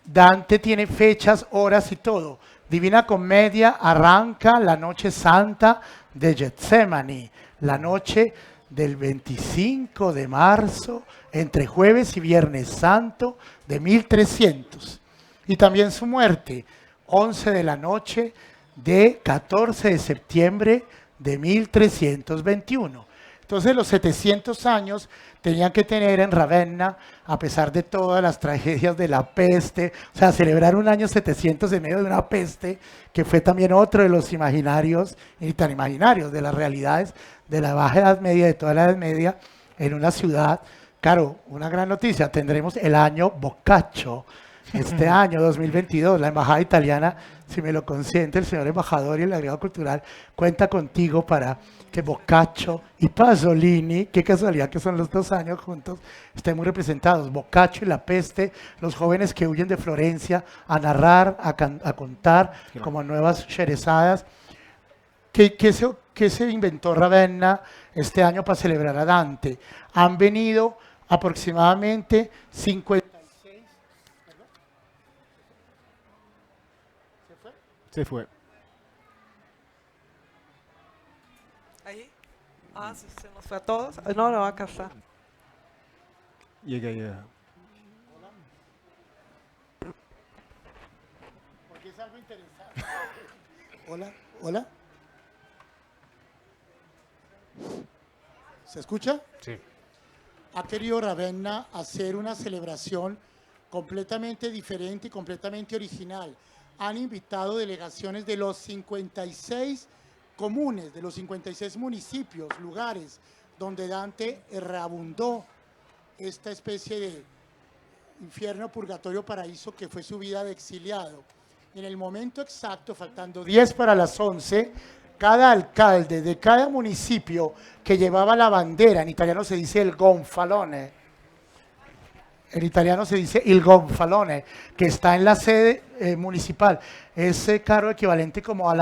Dante tiene fechas, horas y todo. Divina Comedia arranca la noche santa de Getsemani, la noche del 25 de marzo, entre jueves y viernes santo de 1300. Y también su muerte, 11 de la noche de 14 de septiembre de 1321. Entonces los 700 años tenían que tener en Ravenna, a pesar de todas las tragedias de la peste, o sea, celebrar un año 700 en medio de una peste, que fue también otro de los imaginarios, y tan imaginarios, de las realidades de la Baja Edad Media, de toda la Edad Media, en una ciudad. Claro, una gran noticia, tendremos el año Boccaccio, este año 2022, la embajada italiana, si me lo consiente el señor embajador y el agregado cultural, cuenta contigo para que Boccaccio y Pasolini, qué casualidad que son los 2 años juntos, estén muy representados. Boccaccio y la peste, los jóvenes que huyen de Florencia a narrar, a contar como nuevas Sherezadas. ¿Qué se inventó Ravenna este año para celebrar a Dante? Han venido aproximadamente 50. Se fue. Ahí. Se nos fue a todos. No, no, acá está. Llega ya. Porque es algo interesante. Hola, hola. ¿Se escucha? Sí. Ha querido Ravenna hacer una celebración completamente diferente y completamente original. Han invitado delegaciones de los 56 comunes, de los 56 municipios, lugares donde Dante reabundó esta especie de infierno, purgatorio, paraíso que fue su vida de exiliado. En el momento exacto, faltando 10 para las 11, cada alcalde de cada municipio que llevaba la bandera, en italiano se dice el gonfalone, en italiano se dice il gonfalone, que está en la sede municipal, es carro equivalente como a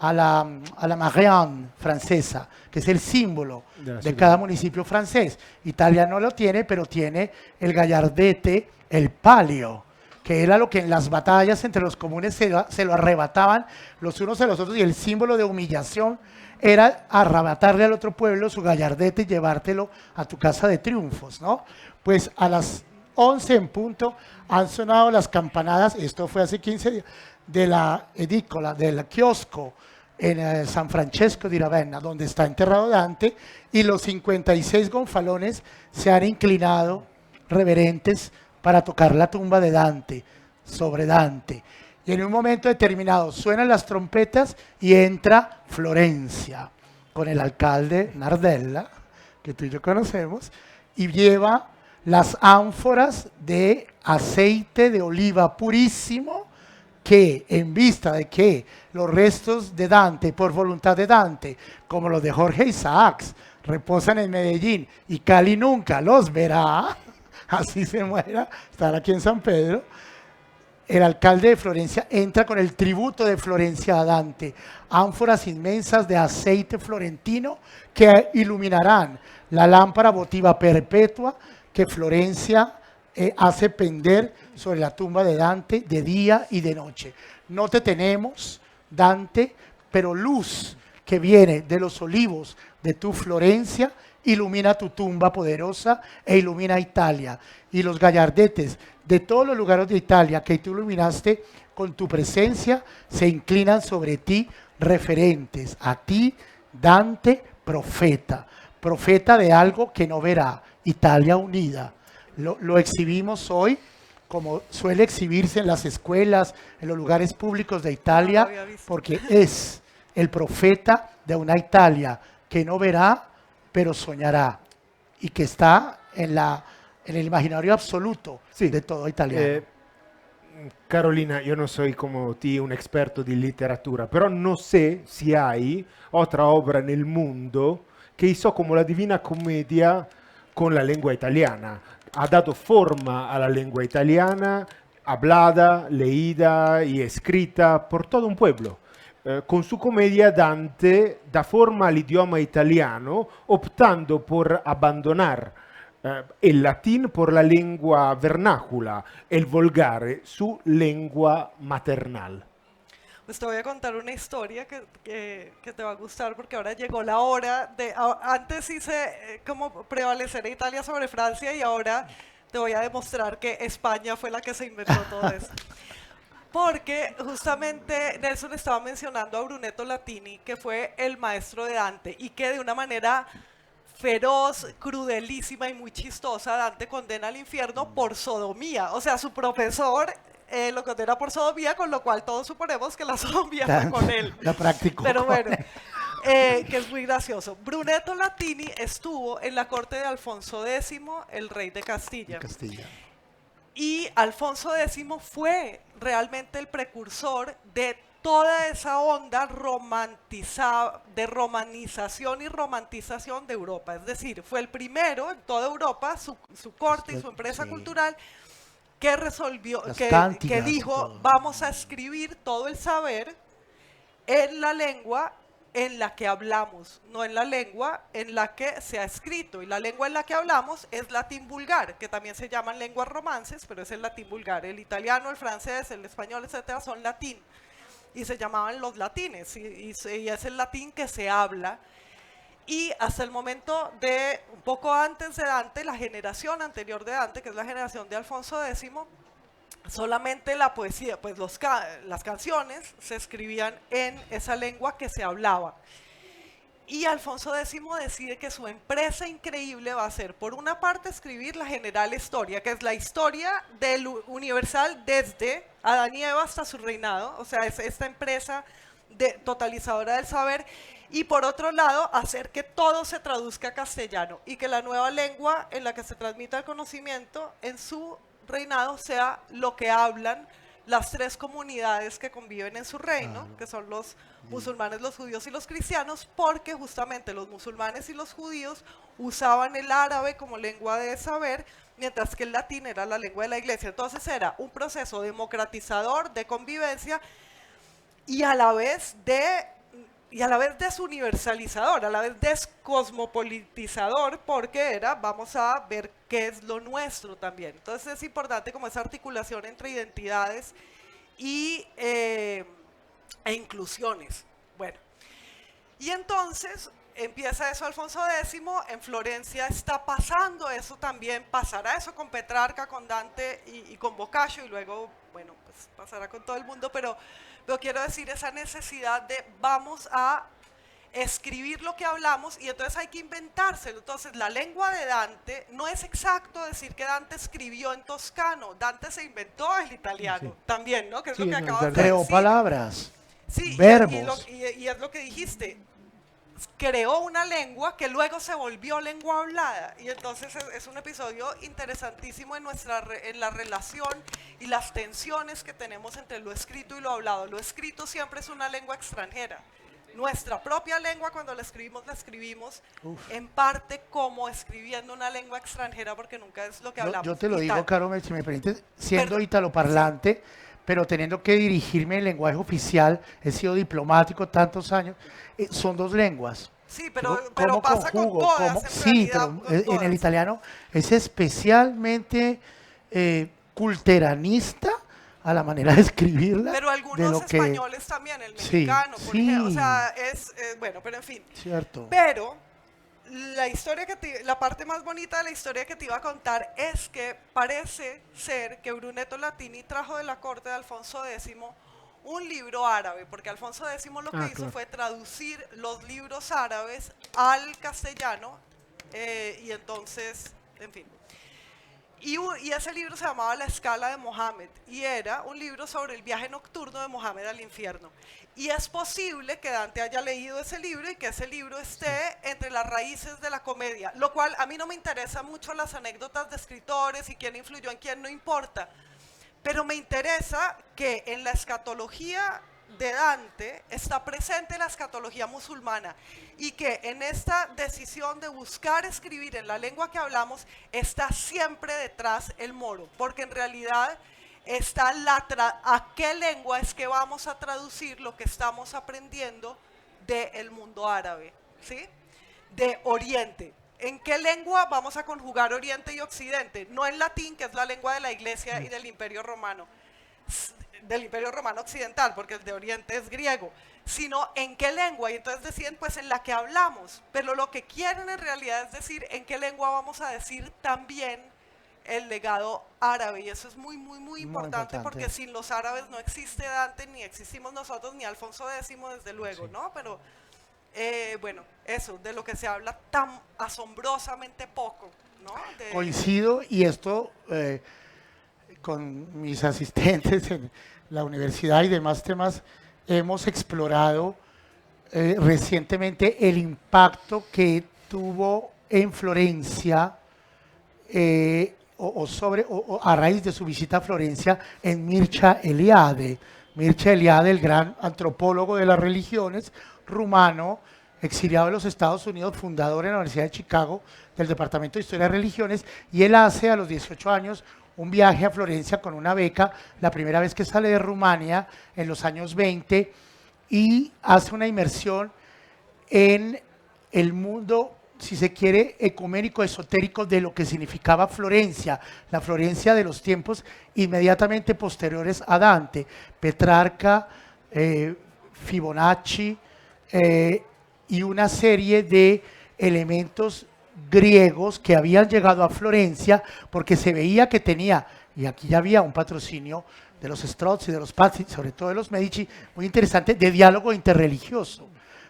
la Marianne francesa, que es el símbolo De la de ciudad. cada municipio francés. Italia no lo tiene, pero tiene el gallardete, el palio, que era lo que en las batallas entre los comunes se lo arrebataban los unos a los otros, y el símbolo de humillación era arrebatarle al otro pueblo su gallardete y llevártelo a tu casa de triunfos, ¿no? Pues a las 11 en punto han sonado las campanadas, esto fue hace 15 días, de la edícola, del kiosco en San Francesco di Ravenna, donde está enterrado Dante, y los 56 gonfalones se han inclinado reverentes para tocar la tumba de Dante, sobre Dante. Y en un momento determinado suenan las trompetas y entra Florencia con el alcalde Nardella, que tú y yo conocemos, y lleva las ánforas de aceite de oliva purísimo, que en vista de que los restos de Dante, por voluntad de Dante, como los de Jorge Isaacs, reposan en Medellín y Cali nunca los verá, así se muera, estar aquí en San Pedro, el alcalde de Florencia entra con el tributo de Florencia a Dante, ánforas inmensas de aceite florentino que iluminarán la lámpara votiva perpetua que Florencia hace pender sobre la tumba de Dante de día y de noche. No te tenemos, Dante, pero luz que viene de los olivos de tu Florencia ilumina tu tumba poderosa e ilumina Italia. Y los gallardetes de todos los lugares de Italia que tú iluminaste con tu presencia se inclinan sobre ti, referentes a ti, Dante, profeta, profeta de algo que no verá, Italia unida. Lo exhibimos hoy, como suele exhibirse en las escuelas, en los lugares públicos de No lo Italia, había visto. porque es el profeta de una Italia que no verá, pero soñará, y que está en el imaginario absoluto Sí. de todo italiano. Carolina, yo no soy como ti un experto di letteratura, però non sé se hai otra obra nel mondo che hizo como la Divina Commedia con la lengua italiana. Ha dato forma a la lengua italiana, hablada, leída y escrita por todo un pueblo. Con su comedia Dante da forma all'idioma italiano, optando por abandonar el latín por la lengua vernácula, el vulgare su lengua maternal. Pues te voy a contar una historia que te va a gustar porque ahora llegó la hora de... Antes hice como prevalecer a Italia sobre Francia y ahora te voy a demostrar que España fue la que se inventó todo eso. Porque justamente Nelson estaba mencionando a Brunetto Latini, que fue el maestro de Dante y que de una manera feroz, crudelísima y muy chistosa, Dante condena al infierno por sodomía. O sea, su profesor lo condena por sodomía, con lo cual todos suponemos que la sodomía fue con él. La practicó. Pero con bueno, él. que es muy gracioso. Brunetto Latini estuvo en la corte de Alfonso X, el rey de Castilla. Castilla. Y Alfonso X fue realmente el precursor de toda esa onda de romanización y romantización de Europa. Es decir, fue el primero en toda Europa, su corte y su empresa Sí. cultural, que resolvió, Las que cántigas y dijo, todo. vamos a escribir todo el saber en la lengua en la que hablamos, no en la lengua en la que se ha escrito. Y la lengua en la que hablamos es latín vulgar, que también se llaman lenguas romances, pero es el latín vulgar. El italiano, el francés, el español, etcétera, son latín. Y se llamaban los latines, y es el latín que se habla. Y hasta el momento de, un poco antes de Dante, la generación anterior de Dante, que es la generación de Alfonso X, solamente la poesía, pues las canciones se escribían en esa lengua que se hablaba. Y Alfonso X decide que su empresa increíble va a ser, por una parte, escribir la general historia, que es la historia del universal desde Adán y Eva hasta su reinado, o sea, es esta empresa totalizadora del saber, y por otro lado, hacer que todo se traduzca a castellano y que la nueva lengua en la que se transmita el conocimiento en su reinado sea lo que hablan las tres comunidades que conviven en su reino, que son los musulmanes, los judíos y los cristianos, porque justamente los musulmanes y los judíos usaban el árabe como lengua de saber, mientras que el latín era la lengua de la iglesia. Entonces era un proceso democratizador de convivencia y a la vez desuniversalizador, a la vez descosmopolitizador, porque era, vamos a ver qué es lo nuestro también. Entonces es importante como esa articulación entre identidades e inclusiones. Bueno, y entonces empieza eso Alfonso X, en Florencia está pasando eso también, pasará eso con Petrarca, con Dante y con Boccaccio, y luego, bueno, pues pasará con todo el mundo, pero quiero decir esa necesidad de vamos a escribir lo que hablamos y entonces hay que inventárselo. Entonces la lengua de Dante, no es exacto decir que Dante escribió en toscano, Dante se inventó el italiano también, ¿no? Que es Sí, lo que no, es acabas de verdad. Creó decir. palabras, Sí, verbos. y es lo que dijiste. creó una lengua que luego se volvió lengua hablada. Y entonces es un episodio interesantísimo en en la relación y las tensiones que tenemos entre lo escrito y lo hablado. Lo escrito siempre es una lengua extranjera. Nuestra propia lengua, cuando la escribimos en parte como escribiendo una lengua extranjera, porque nunca es lo que hablamos. Yo te lo digo, Caro, si me permites, siendo Perdón. italoparlante, pero teniendo que dirigirme en lenguaje oficial, he sido diplomático tantos años, son dos lenguas. Sí, pero ¿Cómo pasa conjugo? con todas, ¿Cómo? en Sí, realidad, pero con en todas. el italiano es especialmente culteranista a la manera de escribirla. Pero de algunos lo que, españoles también, el Sí, mexicano, por sí. ejemplo. O sea, bueno, pero en fin. Cierto. Pero la historia la parte más bonita de la historia que te iba a contar es que parece ser que Brunetto Latini trajo de la corte de Alfonso X un libro árabe, porque Alfonso X lo que hizo claro. fue traducir los libros árabes al castellano y entonces, en fin. Y ese libro se llamaba La Escala de Mohammed y era un libro sobre el viaje nocturno de Mohammed al infierno. Y es posible que Dante haya leído ese libro y que ese libro esté entre las raíces de la comedia, lo cual a mí no me interesa mucho las anécdotas de escritores y quién influyó en quién, no importa. Pero me interesa que en la escatología de Dante está presente la escatología musulmana y que en esta decisión de buscar escribir en la lengua que hablamos está siempre detrás el moro, porque en realidad está a qué lengua es que vamos a traducir lo que estamos aprendiendo del mundo árabe, ¿sí? De Oriente. ¿En qué lengua vamos a conjugar Oriente y Occidente? No en latín, que es la lengua de la Iglesia y del Imperio Romano Occidental, porque el de Oriente es griego, sino en qué lengua. Y entonces deciden, pues en la que hablamos, pero lo que quieren en realidad es decir en qué lengua vamos a decir también el legado árabe. Y eso es muy, muy, muy importante, porque sin los árabes no existe Dante, ni existimos nosotros, ni Alfonso X, desde luego, Sí. ¿no? Pero bueno, eso, de lo que se habla tan asombrosamente poco, ¿no? Coincido, y esto con mis asistentes en la universidad y demás temas, hemos explorado recientemente el impacto que tuvo en Florencia a raíz de su visita a Florencia en Mircea Eliade. Mircea Eliade, el gran antropólogo de las religiones, rumano, exiliado en los Estados Unidos, fundador en la Universidad de Chicago del Departamento de Historia de Religiones, y él hace a los 18 años un viaje a Florencia con una beca, la primera vez que sale de Rumania en los años 20, y hace una inmersión en el mundo, si se quiere, ecuménico, esotérico de lo que significaba Florencia, la Florencia de los tiempos inmediatamente posteriores a Dante, Petrarca, Fibonacci y una serie de elementos griegos que habían llegado a Florencia porque se veía que tenía, y aquí ya había un patrocinio de los Strozzi, de los Pazzi, sobre todo de los Medici, muy interesante, de diálogo interreligioso.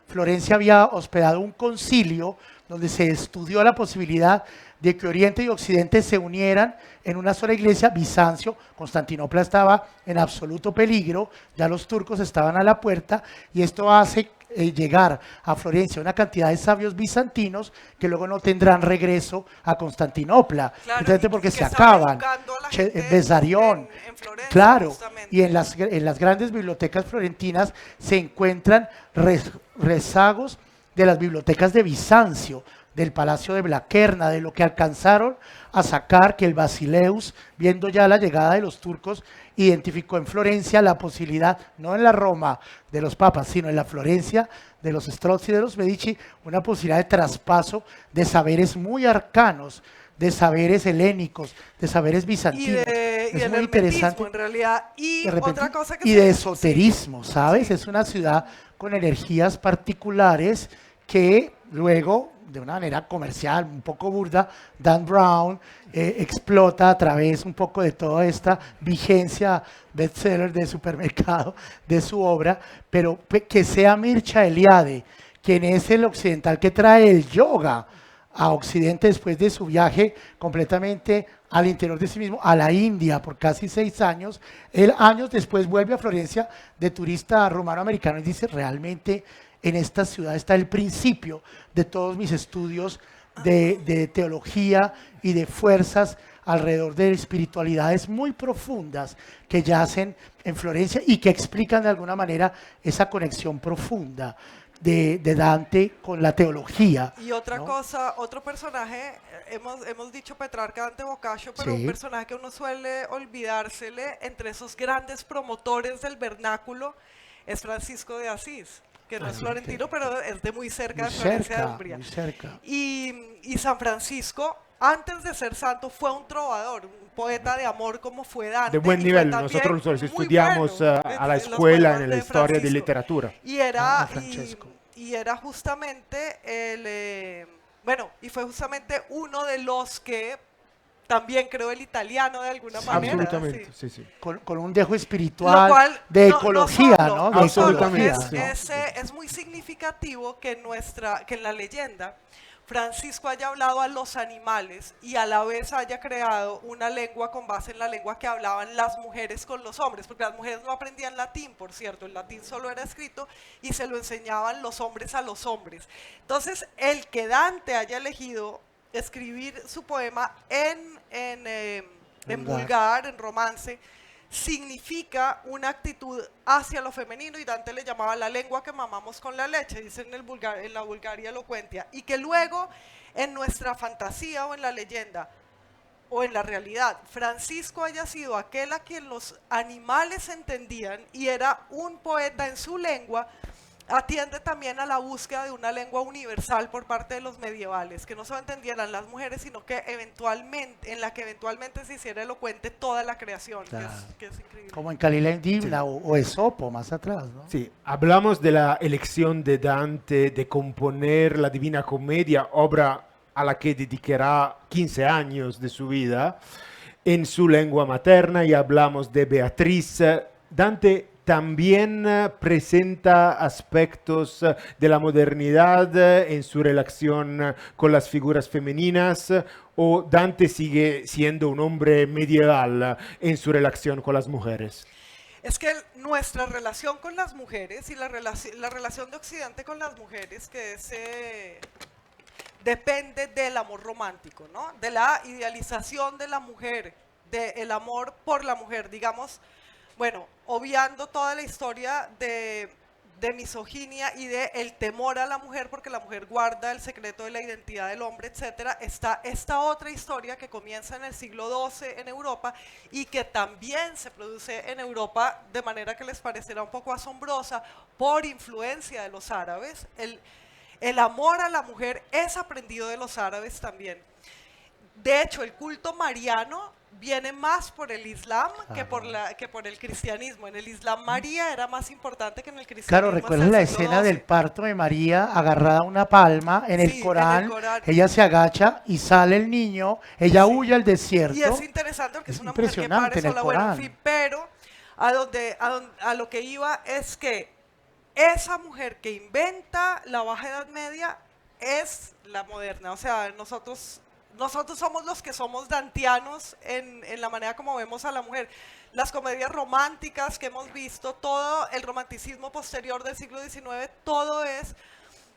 Florencia había hospedado un concilio donde se estudió la posibilidad de que Oriente y Occidente se unieran en una sola iglesia. Bizancio, Constantinopla estaba en absoluto peligro, ya los turcos estaban a la puerta, y esto hace llegar a Florencia una cantidad de sabios bizantinos que luego no tendrán regreso a Constantinopla, Claro, justamente y porque que se estaban acaban. educando a la gente Besarión, en Florencia, claro, justamente. y en las grandes bibliotecas florentinas se encuentran rezagos de las bibliotecas de Bizancio, del Palacio de Blaquerna, de lo que alcanzaron a sacar, que el Basileus, viendo ya la llegada de los turcos, identificó en Florencia la posibilidad, no en la Roma de los papas, sino en la Florencia de los Strozzi y de los Medici, una posibilidad de traspaso de saberes muy arcanos, de saberes helénicos, de saberes bizantinos. Y Es del muy hermetismo, interesante. en realidad. Y De repente, otra cosa que y se- de esoterismo, ¿sabes? Es una ciudad con energías particulares que luego, de una manera comercial, un poco burda, Dan Brown explota a través un poco de toda esta vigencia bestseller de supermercado de su obra, pero que sea Mircea Eliade, quien es el occidental que trae el yoga a Occidente después de su viaje completamente al interior de sí mismo, a la India por casi 6 años. Él años después vuelve a Florencia de turista rumano-americano y dice, realmente en esta ciudad está el principio de todos mis estudios de teología y de fuerzas alrededor de espiritualidades muy profundas que yacen en Florencia y que explican de alguna manera esa conexión profunda de Dante con la teología. Y otra ¿no? cosa, otro personaje, hemos dicho Petrarca, Dante, Boccaccio, pero Sí. un personaje que uno suele olvidársele entre esos grandes promotores del vernáculo es Francisco de Asís, que no es florentino, pero es de muy cerca Muy de Florencia de cerca, Umbria. muy cerca. Y San Francisco, antes de ser santo, fue un trovador, un poeta de amor como fue Dante. De buen y fue nivel, también nosotros los muy estudiamos bueno a la en los escuela poemas en la de historia de Francisco. literatura. Y era, Francesco. y era justamente bueno, y fue justamente uno de los que también creó el italiano de alguna manera. Absolutamente, sí. sí, sí. Con un dejo Lo espiritual cual, de no ecología, solo, ¿no? no De solo, Absolutamente, ecología, sí. ¿no? es muy significativo que que en la leyenda Francisco haya hablado a los animales y a la vez haya creado una lengua con base en la lengua que hablaban las mujeres con los hombres, porque las mujeres no aprendían latín, por cierto, el latín solo era escrito y se lo enseñaban los hombres a los hombres. Entonces, el que Dante haya elegido escribir su poema en vulgar, en romance, significa una actitud hacia lo femenino, y Dante le llamaba la lengua que mamamos con la leche, dice en la Vulgaria Elocuentia, y que luego en nuestra fantasía o en la leyenda o en la realidad, Francisco haya sido aquel a quien los animales entendían y era un poeta en su lengua, atiende también a la búsqueda de una lengua universal por parte de los medievales, que no solo entendieran las mujeres, sino que eventualmente se hiciera elocuente toda la creación, Claro. que es increíble. Como en Calila Indígena o Esopo más atrás, ¿no? Sí, hablamos de la elección de Dante de componer la Divina Comedia, obra a la que dedicará 15 años de su vida en su lengua materna, y hablamos de Beatriz. Dante también presenta aspectos de la modernidad en su relación con las figuras femeninas, o Dante sigue siendo un hombre medieval en su relación con las mujeres. Es que nuestra relación con las mujeres y la relación de Occidente con las mujeres, que es, depende del amor romántico, ¿no? De la idealización de la mujer, del amor por la mujer, digamos, bueno, obviando toda la historia de misoginia y de el temor a la mujer porque la mujer guarda el secreto de la identidad del hombre, etcétera, está esta otra historia que comienza en el siglo XII en Europa y que también se produce en Europa de manera que les parecerá un poco asombrosa por influencia de los árabes. El amor a la mujer es aprendido de los árabes también. De hecho, el culto mariano viene más por el Islam que por el cristianismo. En el Islam María era más importante que en el cristianismo. Claro, ¿recuerdas la escena del parto de María agarrada a una palma en el Sí, Corán? en el Corán. Ella se agacha y sale el niño, ella huye al desierto. Y es interesante porque Es es una mujer que impresionante pare en el sola, bueno, en Corán. fin, pero a lo que iba es que esa mujer que inventa la Baja Edad Media es la moderna. O sea, nosotros somos los que somos dantianos en la manera como vemos a la mujer. Las comedias románticas que hemos visto, todo el romanticismo posterior del siglo XIX, todo es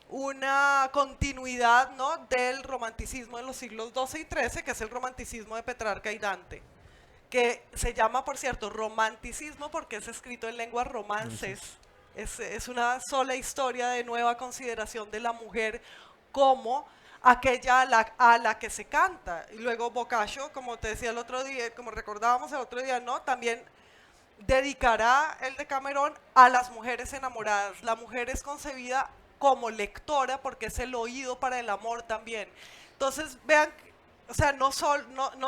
una continuidad, ¿no?, del romanticismo de los siglos XII y XIII, que es el romanticismo de Petrarca y Dante, que se llama, por cierto, romanticismo porque es escrito en lenguas romances. Es una sola historia de nueva consideración de la mujer como aquella a la que se canta. Y luego Boccaccio, como te decía el otro día, como recordábamos el otro día, ¿no?, también dedicará el Decamerón a las mujeres enamoradas. La mujer es concebida como lectora porque es el oído para el amor también. Entonces, vean, o sea, no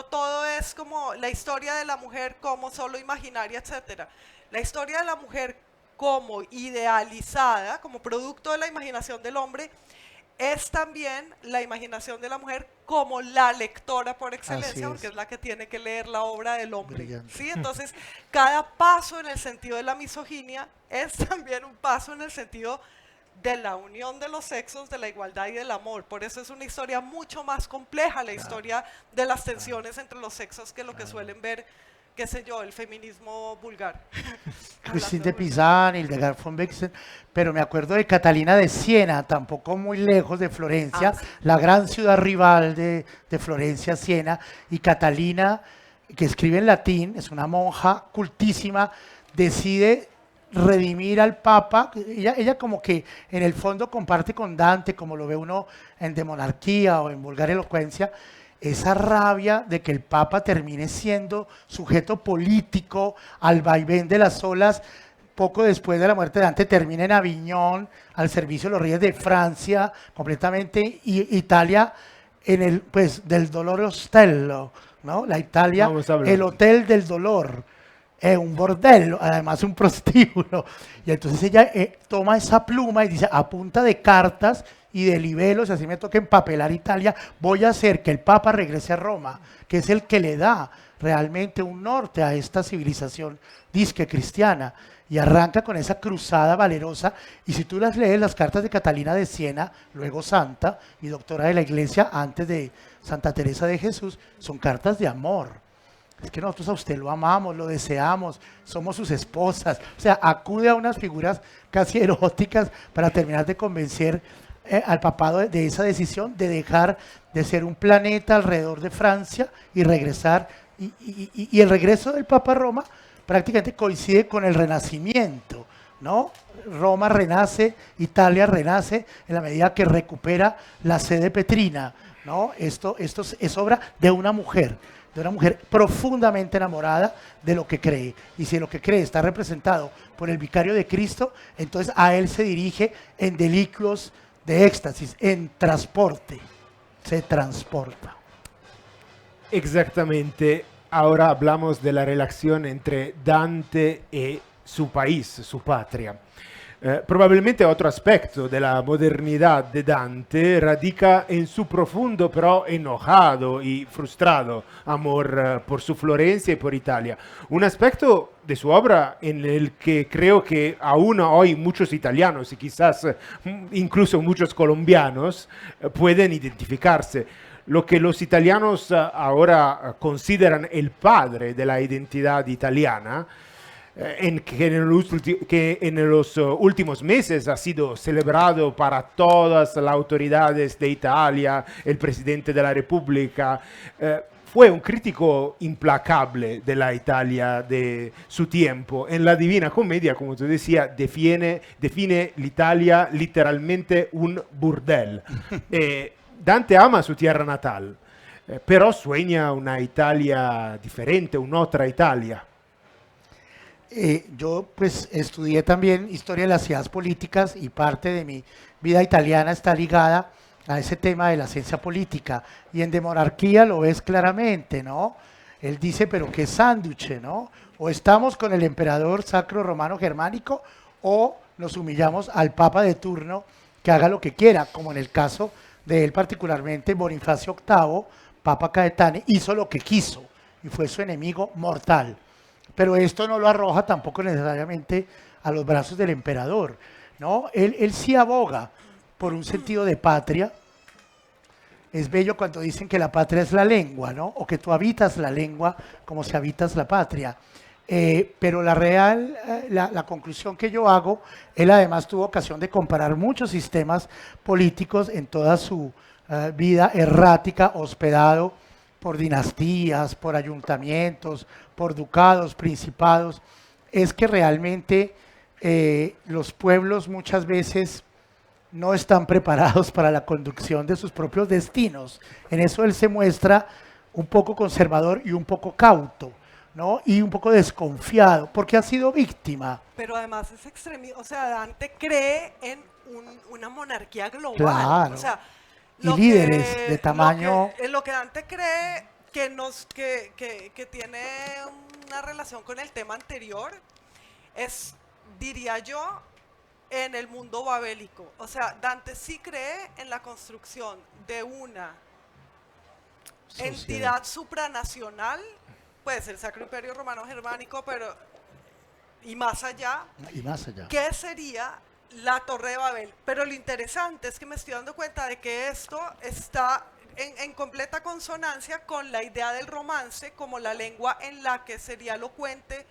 todo es como la historia de la mujer como solo imaginaria, etcétera. La historia de la mujer como idealizada, como producto de la imaginación del hombre, es también la imaginación de la mujer como la lectora por excelencia, porque es la que tiene que leer la obra del hombre. Brillante. ¿Sí? Entonces, cada paso en el sentido de la misoginia es también un paso en el sentido de la unión de los sexos, de la igualdad y del amor. Por eso es una historia mucho más compleja, la historia de las tensiones entre los sexos, que lo que suelen ver qué sé yo, el feminismo vulgar. Christine de Hablando vulgar. Pizan, Hildegard von Bingen, pero me acuerdo de Catalina de Siena, tampoco muy lejos de Florencia, Ah, sí. la gran ciudad rival de Florencia, Siena, y Catalina, que escribe en latín, es una monja cultísima, decide redimir al Papa. Ella como que en el fondo comparte con Dante, como lo ve uno en De Monarquía o en Vulgar Elocuencia, esa rabia de que el Papa termine siendo sujeto político al vaivén de las olas. Poco después de la muerte de Dante termina en Aviñón al servicio de los reyes de Francia completamente, y Italia en el pues del dolor ostello, ¿no? La Italia, Vamos a hablar. el hotel del dolor, un bordello, además un prostíbulo. Y entonces ella toma esa pluma y dice, a punta de cartas y de libelos, así me toca empapelar Italia, voy a hacer que el Papa regrese a Roma, que es el que le da realmente un norte a esta civilización disque cristiana. Y arranca con esa cruzada valerosa. Y si tú las lees, las cartas de Catalina de Siena, luego santa y doctora de la Iglesia antes de Santa Teresa de Jesús, son cartas de amor. Es que nosotros a usted lo amamos, lo deseamos, somos sus esposas. O sea, acude a unas figuras casi eróticas para terminar de convencer al papado de esa decisión de dejar de ser un planeta alrededor de Francia y regresar. Y el regreso del Papa a Roma prácticamente coincide con el Renacimiento, ¿no? Roma renace, Italia renace en la medida que recupera la sede petrina, ¿no? Esto es obra de una mujer profundamente enamorada de lo que cree. Y si lo que cree está representado por el vicario de Cristo, entonces a él se dirige en deliquios de éxtasis, en transporte, se transporta. Exactamente. Ahora hablamos de la relación entre Dante y su país, su patria. Probabilmente otro aspecto de la modernidad de Dante radica en su profundo pero enojado y frustrado amor por su Florencia y por Italia. Un aspecto de su obra en el que creo que aún hoy muchos italianos y quizás incluso muchos colombianos pueden identificarse. Lo que los italianos ahora consideran el padre de la identidad italiana, que en los últimos meses ha sido celebrado para todas las autoridades de Italia, el presidente de la República, fue un crítico implacable de la Italia de su tiempo. En la Divina Comedia, como tú decías, define l'Italia literalmente un burdel. Dante ama su tierra natal, pero sueña una Italia diferente, un'altra Italia. Yo pues estudié también historia de las ciudades políticas y parte de mi vida italiana está ligada a ese tema de la ciencia política. Y en De Monarquía lo ves claramente, ¿no? Él dice, pero qué sándwich, ¿no? O estamos con el emperador sacro romano germánico o nos humillamos al papa de turno que haga lo que quiera, como en el caso de él particularmente, Bonifacio VIII, Papa Caetane, hizo lo que quiso y fue su enemigo mortal. Pero esto no lo arroja tampoco necesariamente a los brazos del emperador, ¿no? Él sí aboga por un sentido de patria. Es bello cuando dicen que la patria es la lengua, ¿no? O que tú habitas la lengua como si habitas la patria. Pero la conclusión que yo hago, él además tuvo ocasión de comparar muchos sistemas políticos en toda su vida errática, hospedado por dinastías, por ayuntamientos, por ducados, principados, es que realmente los pueblos muchas veces no están preparados para la conducción de sus propios destinos. En eso él se muestra un poco conservador y un poco cauto, ¿no? Y un poco desconfiado, porque ha sido víctima. Pero además es extremista, o sea, Dante cree en una monarquía global. Claro. O sea, Y líderes de tamaño. Lo que Dante cree que tiene una relación con el tema anterior es, diría yo, en el mundo babélico. O sea, Dante sí cree en la construcción de una entidad supranacional, pues el Sacro Imperio Romano Germánico, pero y más allá, ¿qué sería la Torre de Babel? Pero lo interesante es que me estoy dando cuenta de que esto está en completa consonancia con la idea del romance como la lengua en la que sería elocuente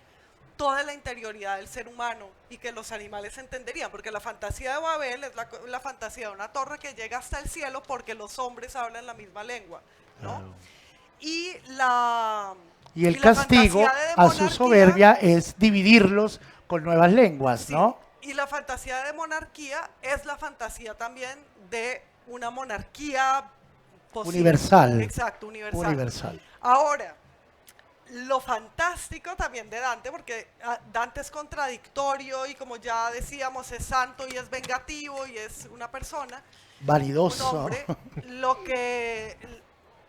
toda la interioridad del ser humano y que los animales entenderían, porque la fantasía de Babel es la fantasía de una torre que llega hasta el cielo porque los hombres hablan la misma lengua, ¿no? Claro. Y la Y el la castigo fantasía de a su monarquía- soberbia es dividirlos con nuevas lenguas, Sí, ¿no? y la fantasía de monarquía es la fantasía también de una monarquía posible. Universal. Exacto, universal. Universal. Ahora, lo fantástico también de Dante, porque Dante es contradictorio y como ya decíamos, es santo y es vengativo y es una persona, un Validoso. hombre, lo que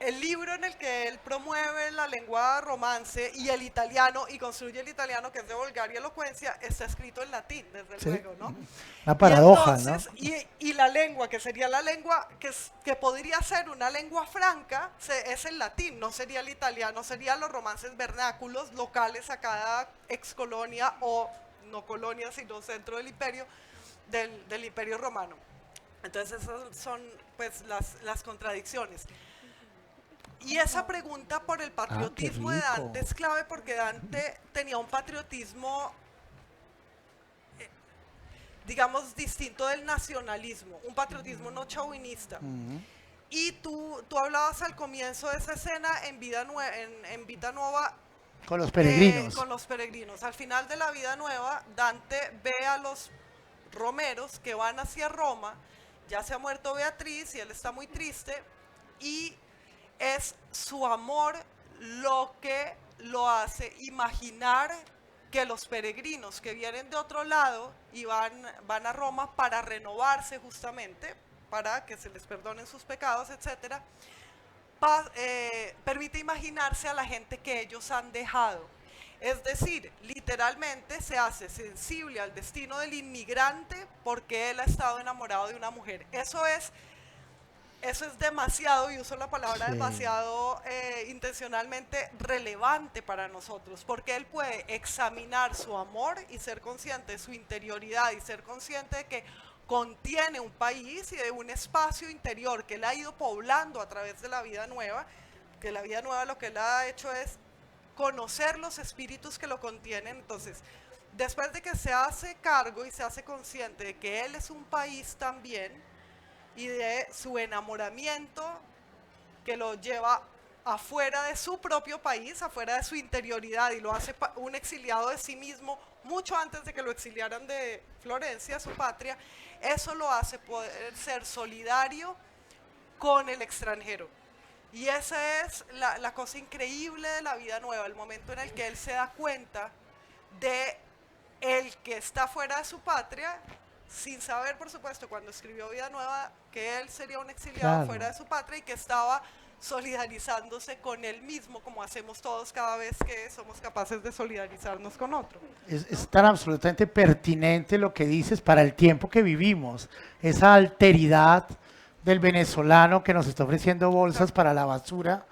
el libro en el que él promueve la lengua romance y el italiano y construye el italiano que es de vulgar y elocuencia está escrito en latín, desde Sí. luego, ¿no? Una paradoja, Y entonces, y la lengua, que sería la lengua que podría ser una lengua franca, es el latín, no sería el italiano, serían los romances vernáculos locales a cada ex colonia o no colonia, sino centro del imperio, del imperio romano. Entonces esas son pues las contradicciones. Y esa pregunta por el patriotismo de rico. Dante es clave porque Dante tenía un patriotismo digamos, distinto del nacionalismo, un patriotismo no chauvinista. Y tú hablabas al comienzo de esa escena en Vita Nuova. Con los peregrinos. Con los peregrinos. Al final de la Vida Nueva, Dante ve a los romeros que van hacia Roma, ya se ha muerto Beatriz y él está muy triste, y es su amor lo que lo hace imaginar que los peregrinos que vienen de otro lado y van a Roma para renovarse justamente, para que se les perdonen sus pecados, etcétera, permite imaginarse a la gente que ellos han dejado. Es decir, literalmente se hace sensible al destino del inmigrante porque él ha estado enamorado de una mujer. Eso es demasiado, y uso la palabra Sí. demasiado intencionalmente relevante para nosotros, porque él puede examinar su amor y ser consciente de su interioridad y ser consciente de que contiene un país y de un espacio interior que él ha ido poblando a través de la Vida Nueva, que la Vida Nueva lo que él ha hecho es conocer los espíritus que lo contienen. Entonces, después de que se hace cargo y se hace consciente de que él es un país también y de su enamoramiento que lo lleva afuera de su propio país, afuera de su interioridad, y lo hace un exiliado de sí mismo mucho antes de que lo exiliaran de Florencia, su patria, eso lo hace poder ser solidario con el extranjero. Y esa es la cosa increíble de la Vida Nueva, el momento en el que él se da cuenta de el que está fuera de su patria, sin saber, por supuesto, cuando escribió Vida Nueva, que él sería un exiliado Claro. fuera de su patria y que estaba solidarizándose con él mismo, como hacemos todos cada vez que somos capaces de solidarizarnos con otro. Es tan absolutamente pertinente lo que dices para el tiempo que vivimos, esa alteridad del venezolano que nos está ofreciendo bolsas para la basura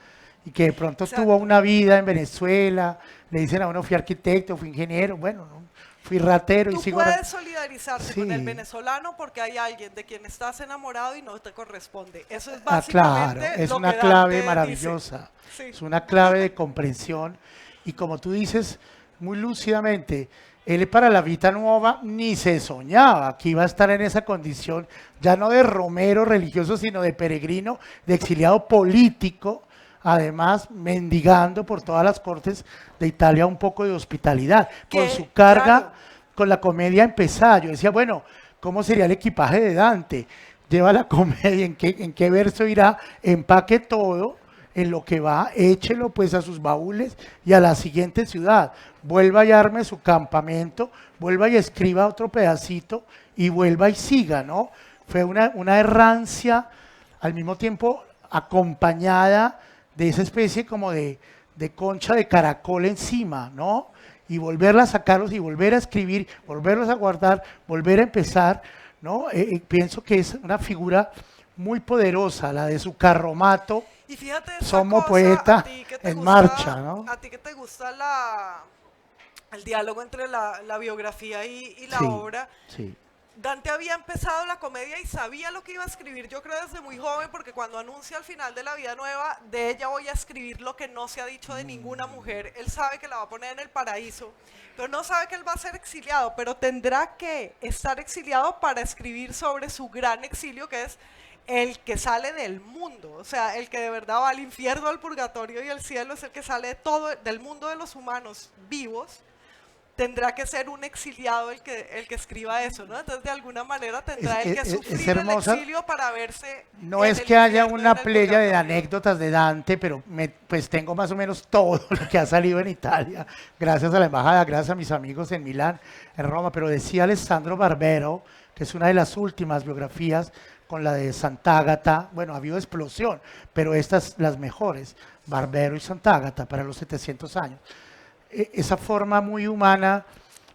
y que de pronto Exacto. tuvo una vida en Venezuela, le dicen a uno fui arquitecto, fui ingeniero, bueno, no, fui ratero y Tú sigo... puedes solidarizarte con el Sí. venezolano porque hay alguien de quien estás enamorado y no te corresponde. Eso es Ah, básicamente claro, es lo una que clave Dante dice. maravillosa, Sí. es una clave de comprensión y como tú dices muy lúcidamente, él para la Vita Nuova ni se soñaba que iba a estar en esa condición, ya no de romero religioso, sino de peregrino, de exiliado político, además mendigando por todas las cortes de Italia un poco de hospitalidad, con Que, su carga, claro. con la comedia empezada. Yo decía, bueno, ¿cómo sería el equipaje de Dante? Lleva la comedia, ¿en qué verso irá? Empaque todo, en lo que va, échelo pues a sus baúles y a la siguiente ciudad. Vuelva y arme su campamento, vuelva y escriba otro pedacito y vuelva y siga, ¿no? Fue una errancia al mismo tiempo acompañada de esa especie como de concha de caracol encima, ¿no? Y volverla a sacarlos y volver a escribir, volverlos a guardar, volver a empezar, ¿no? Pienso que es una figura muy poderosa, la de su carromato. Y fíjate esa Somos cosa, poeta a ti que te en gusta- marcha, ¿no? A ti que te gusta el diálogo entre la biografía y la Sí, obra, sí. Dante había empezado la comedia y sabía lo que iba a escribir, yo creo desde muy joven, porque cuando anuncia al final de La Vida Nueva, de ella voy a escribir lo que no se ha dicho de ninguna mujer, él sabe que la va a poner en el paraíso, pero no sabe que él va a ser exiliado, pero tendrá que estar exiliado para escribir sobre su gran exilio, que es el que sale del mundo, o sea, el que de verdad va al infierno, al purgatorio y al cielo, es el que sale de todo, del mundo de los humanos vivos. Tendrá que ser un exiliado el que escriba eso, ¿no? Entonces, de alguna manera tendrá él que sufrir el hermosa. exilio para verse No en es el que haya infierno, una en el playa de purgatorio. anécdotas de Dante, pero pues tengo más o menos todo lo que ha salido en Italia, gracias a la embajada, gracias a mis amigos en Milán, en Roma. Pero decía Alessandro Barbero, que es una de las últimas biografías, con la de Sant'Agata, bueno, ha habido explosión, pero estas las mejores, Barbero y Sant'Agata, para los 700 años. Esa forma muy humana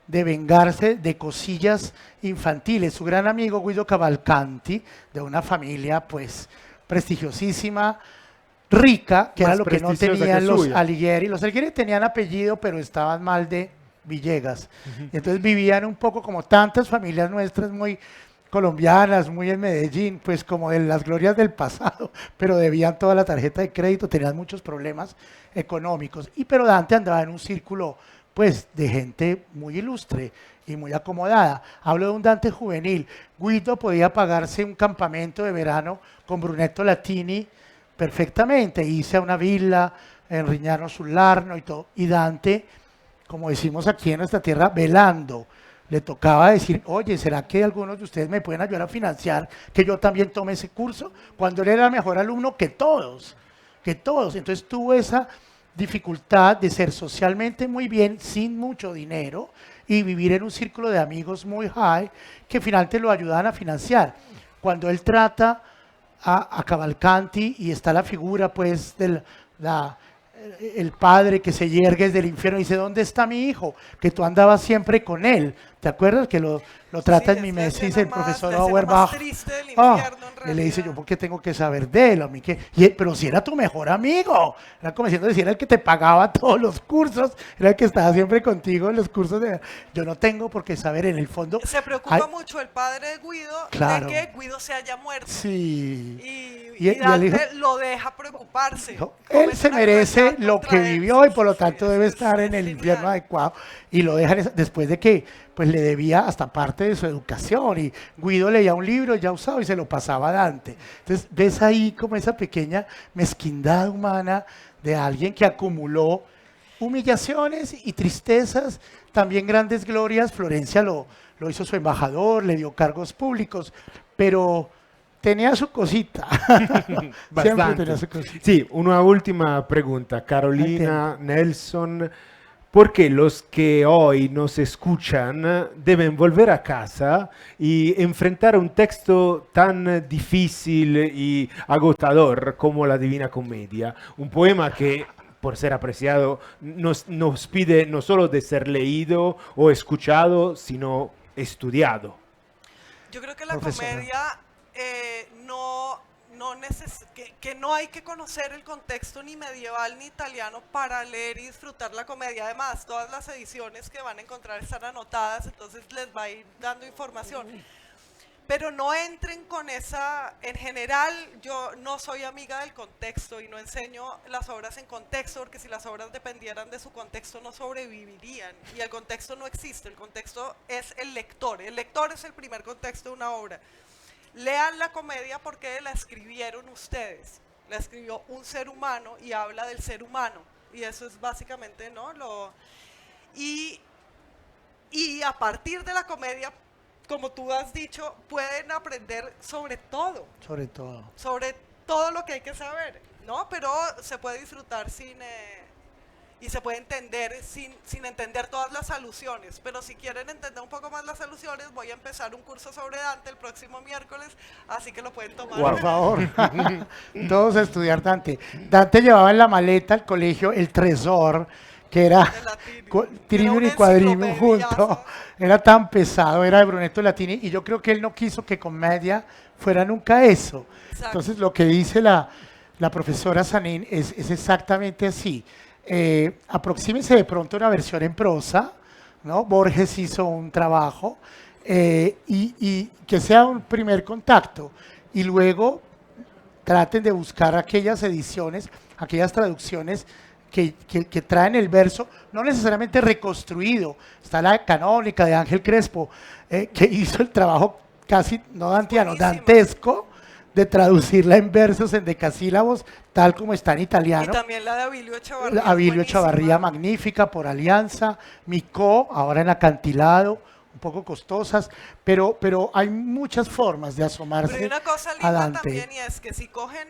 de vengarse de cosillas infantiles. Su gran amigo Guido Cavalcanti, de una familia pues prestigiosísima, rica, que Más era lo que no prestigiosa tenían que los suya. Alighieri. Los Alighieri tenían apellido, pero estaban mal de Villegas. Y entonces vivían un poco como tantas familias nuestras, muy colombianas, muy en Medellín, pues como de las glorias del pasado, pero debían toda la tarjeta de crédito, tenían muchos problemas económicos. Pero Dante andaba en un círculo pues de gente muy ilustre y muy acomodada. Hablo de un Dante juvenil. Guido podía pagarse un campamento de verano con Brunetto Latini perfectamente, irse a una villa en Rignano sul Arno y todo. Y Dante, como decimos aquí en nuestra tierra, velando. Le tocaba decir, oye, ¿será que algunos de ustedes me pueden ayudar a financiar que yo también tome ese curso? Cuando él era mejor alumno que todos, que todos. Entonces tuvo esa dificultad de ser socialmente muy bien, sin mucho dinero, y vivir en un círculo de amigos muy high, que finalmente lo ayudaban a financiar. Cuando él trata a Cavalcanti y está la figura pues del el padre que se yergue desde el infierno y dice, ¿dónde está mi hijo? Que tú andabas siempre con él. ¿Te acuerdas que lo trata Sí, en es la Mimesis escena el más- profesor la escena más Auerbach? triste del Ah, infierno, en y le dice, realidad. yo por qué tengo que saber de él, a mí que, pero si era tu mejor amigo, era como diciendo, si era el que te pagaba todos los cursos, era el que estaba siempre contigo en los cursos de, yo no tengo por qué saber en el fondo. Se preocupa Ay, mucho el padre de Guido Claro. de que Guido se haya muerto. sí. Y Y él Dante dijo- lo deja preocuparse. Dijo, Comete él se una merece crueldad lo contra que él. vivió y por lo Sí, tanto eso debe es- estar en es el genial. infierno adecuado. Y lo dejan después de que pues le debía hasta parte de su educación. Y Guido leía un libro ya usado y se lo pasaba a Dante. Entonces ves ahí como esa pequeña mezquindad humana de alguien que acumuló humillaciones y tristezas, también grandes glorias. Florencia lo hizo su embajador, le dio cargos públicos, pero tenía su cosita. Siempre Bastante. tenía su cosita. Sí, una última pregunta. Carolina, Nelson, ¿por qué los que hoy nos escuchan deben volver a casa y enfrentar un texto tan difícil y agotador como la Divina Comedia? Un poema que, por ser apreciado, nos pide no solo de ser leído o escuchado, sino estudiado. Yo creo que la Profesora. comedia que no hay que conocer el contexto ni medieval ni italiano para leer y disfrutar la comedia. Además, todas las ediciones que van a encontrar están anotadas, entonces les va a ir dando información. Pero no entren con esa, en general yo no soy amiga del contexto y no enseño las obras en contexto, porque si las obras dependieran de su contexto no sobrevivirían, y el contexto no existe, el contexto es el lector es el primer contexto de una obra. Lean la comedia porque la escribieron ustedes, la escribió un ser humano y habla del ser humano, y eso es básicamente, ¿no? Y a partir de la comedia, como tú has dicho, pueden aprender sobre Sobre todo. lo que hay que saber, ¿no? Pero se puede disfrutar y se puede entender sin entender todas las alusiones. Pero si quieren entender un poco más las alusiones, voy a empezar un curso sobre Dante el próximo miércoles, así que lo pueden tomar. Por favor, todos a estudiar Dante. Dante llevaba en la maleta al colegio el Tresor, que era De Latini. trivium Era y una quadrivium enciclopedia, junto. Era tan pesado, era de Brunetto Latini, y yo creo que él no quiso que comedia fuera nunca eso. Exacto. Entonces lo que dice la profesora Sanín es exactamente así. Aproxímese de pronto una versión en prosa, ¿no? Borges hizo un trabajo, y que sea un primer contacto. Y luego traten de buscar aquellas ediciones, aquellas traducciones que traen el verso, no necesariamente reconstruido. Está la canónica de Ángel Crespo, que hizo el trabajo casi, no dantiano, Buenísima. dantesco, de traducirla en versos, en decasílabos, tal como está en Y italiano. también la de Abilio Echavarría. Abilio buenísima. Echavarría, magnífica, por Alianza. Micó, ahora en acantilado, un poco costosas, pero hay muchas formas de Pero hay asomarse una cosa a linda Dante. también y es que si cogen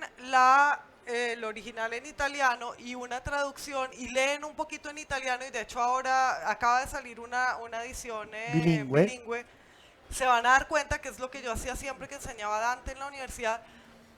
el original en italiano y una traducción y leen un poquito en italiano, y de hecho ahora acaba de salir una edición Bilingüe. se van a dar cuenta que es lo que yo hacía siempre que enseñaba Dante en la universidad,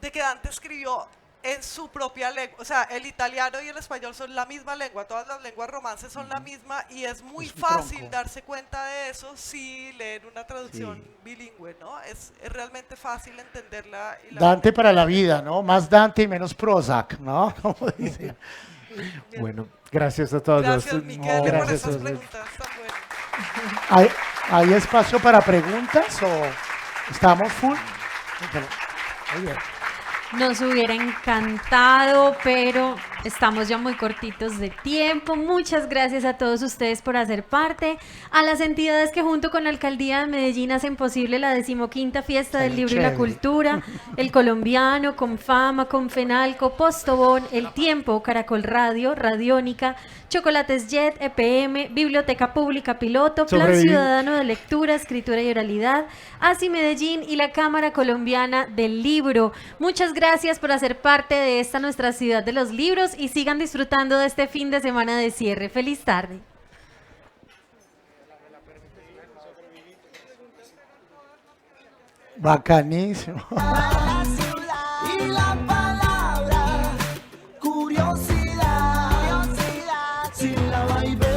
de que Dante escribió en su propia lengua, o sea, el italiano y el español son la misma lengua, todas las lenguas romances son la misma y es muy Es un fácil tronco. darse cuenta de eso si leen una traducción bilingüe, ¿no? Es realmente fácil entenderla. Y Dante para la vida, ¿no? Más Dante y menos Prozac, ¿no? Como dicen. Bueno, gracias a todos. Gracias, Miquel, por Gracias a esas ustedes. preguntas tan buenas. ¿Hay espacio para preguntas o estamos full? Muy bien. Nos hubiera encantado, pero estamos ya muy cortitos de tiempo. Muchas gracias a todos ustedes por hacer parte, a las entidades que junto con la Alcaldía de Medellín hacen posible la 15ª Fiesta del Salió Libro y la chévere. Cultura, El Colombiano, Confama, Confenalco, Postobón, El Tiempo, Caracol Radio, Radiónica, Chocolates Jet, EPM, Biblioteca Pública Piloto, Plan Sobreviví. Ciudadano de Lectura, Escritura y Oralidad, ASI Medellín y la Cámara Colombiana del Libro. Muchas gracias por hacer parte de esta nuestra ciudad de los libros y sigan disfrutando de este fin de semana de cierre. Feliz tarde. Bacanísimo. Y la palabra curiosidad, si la va y ve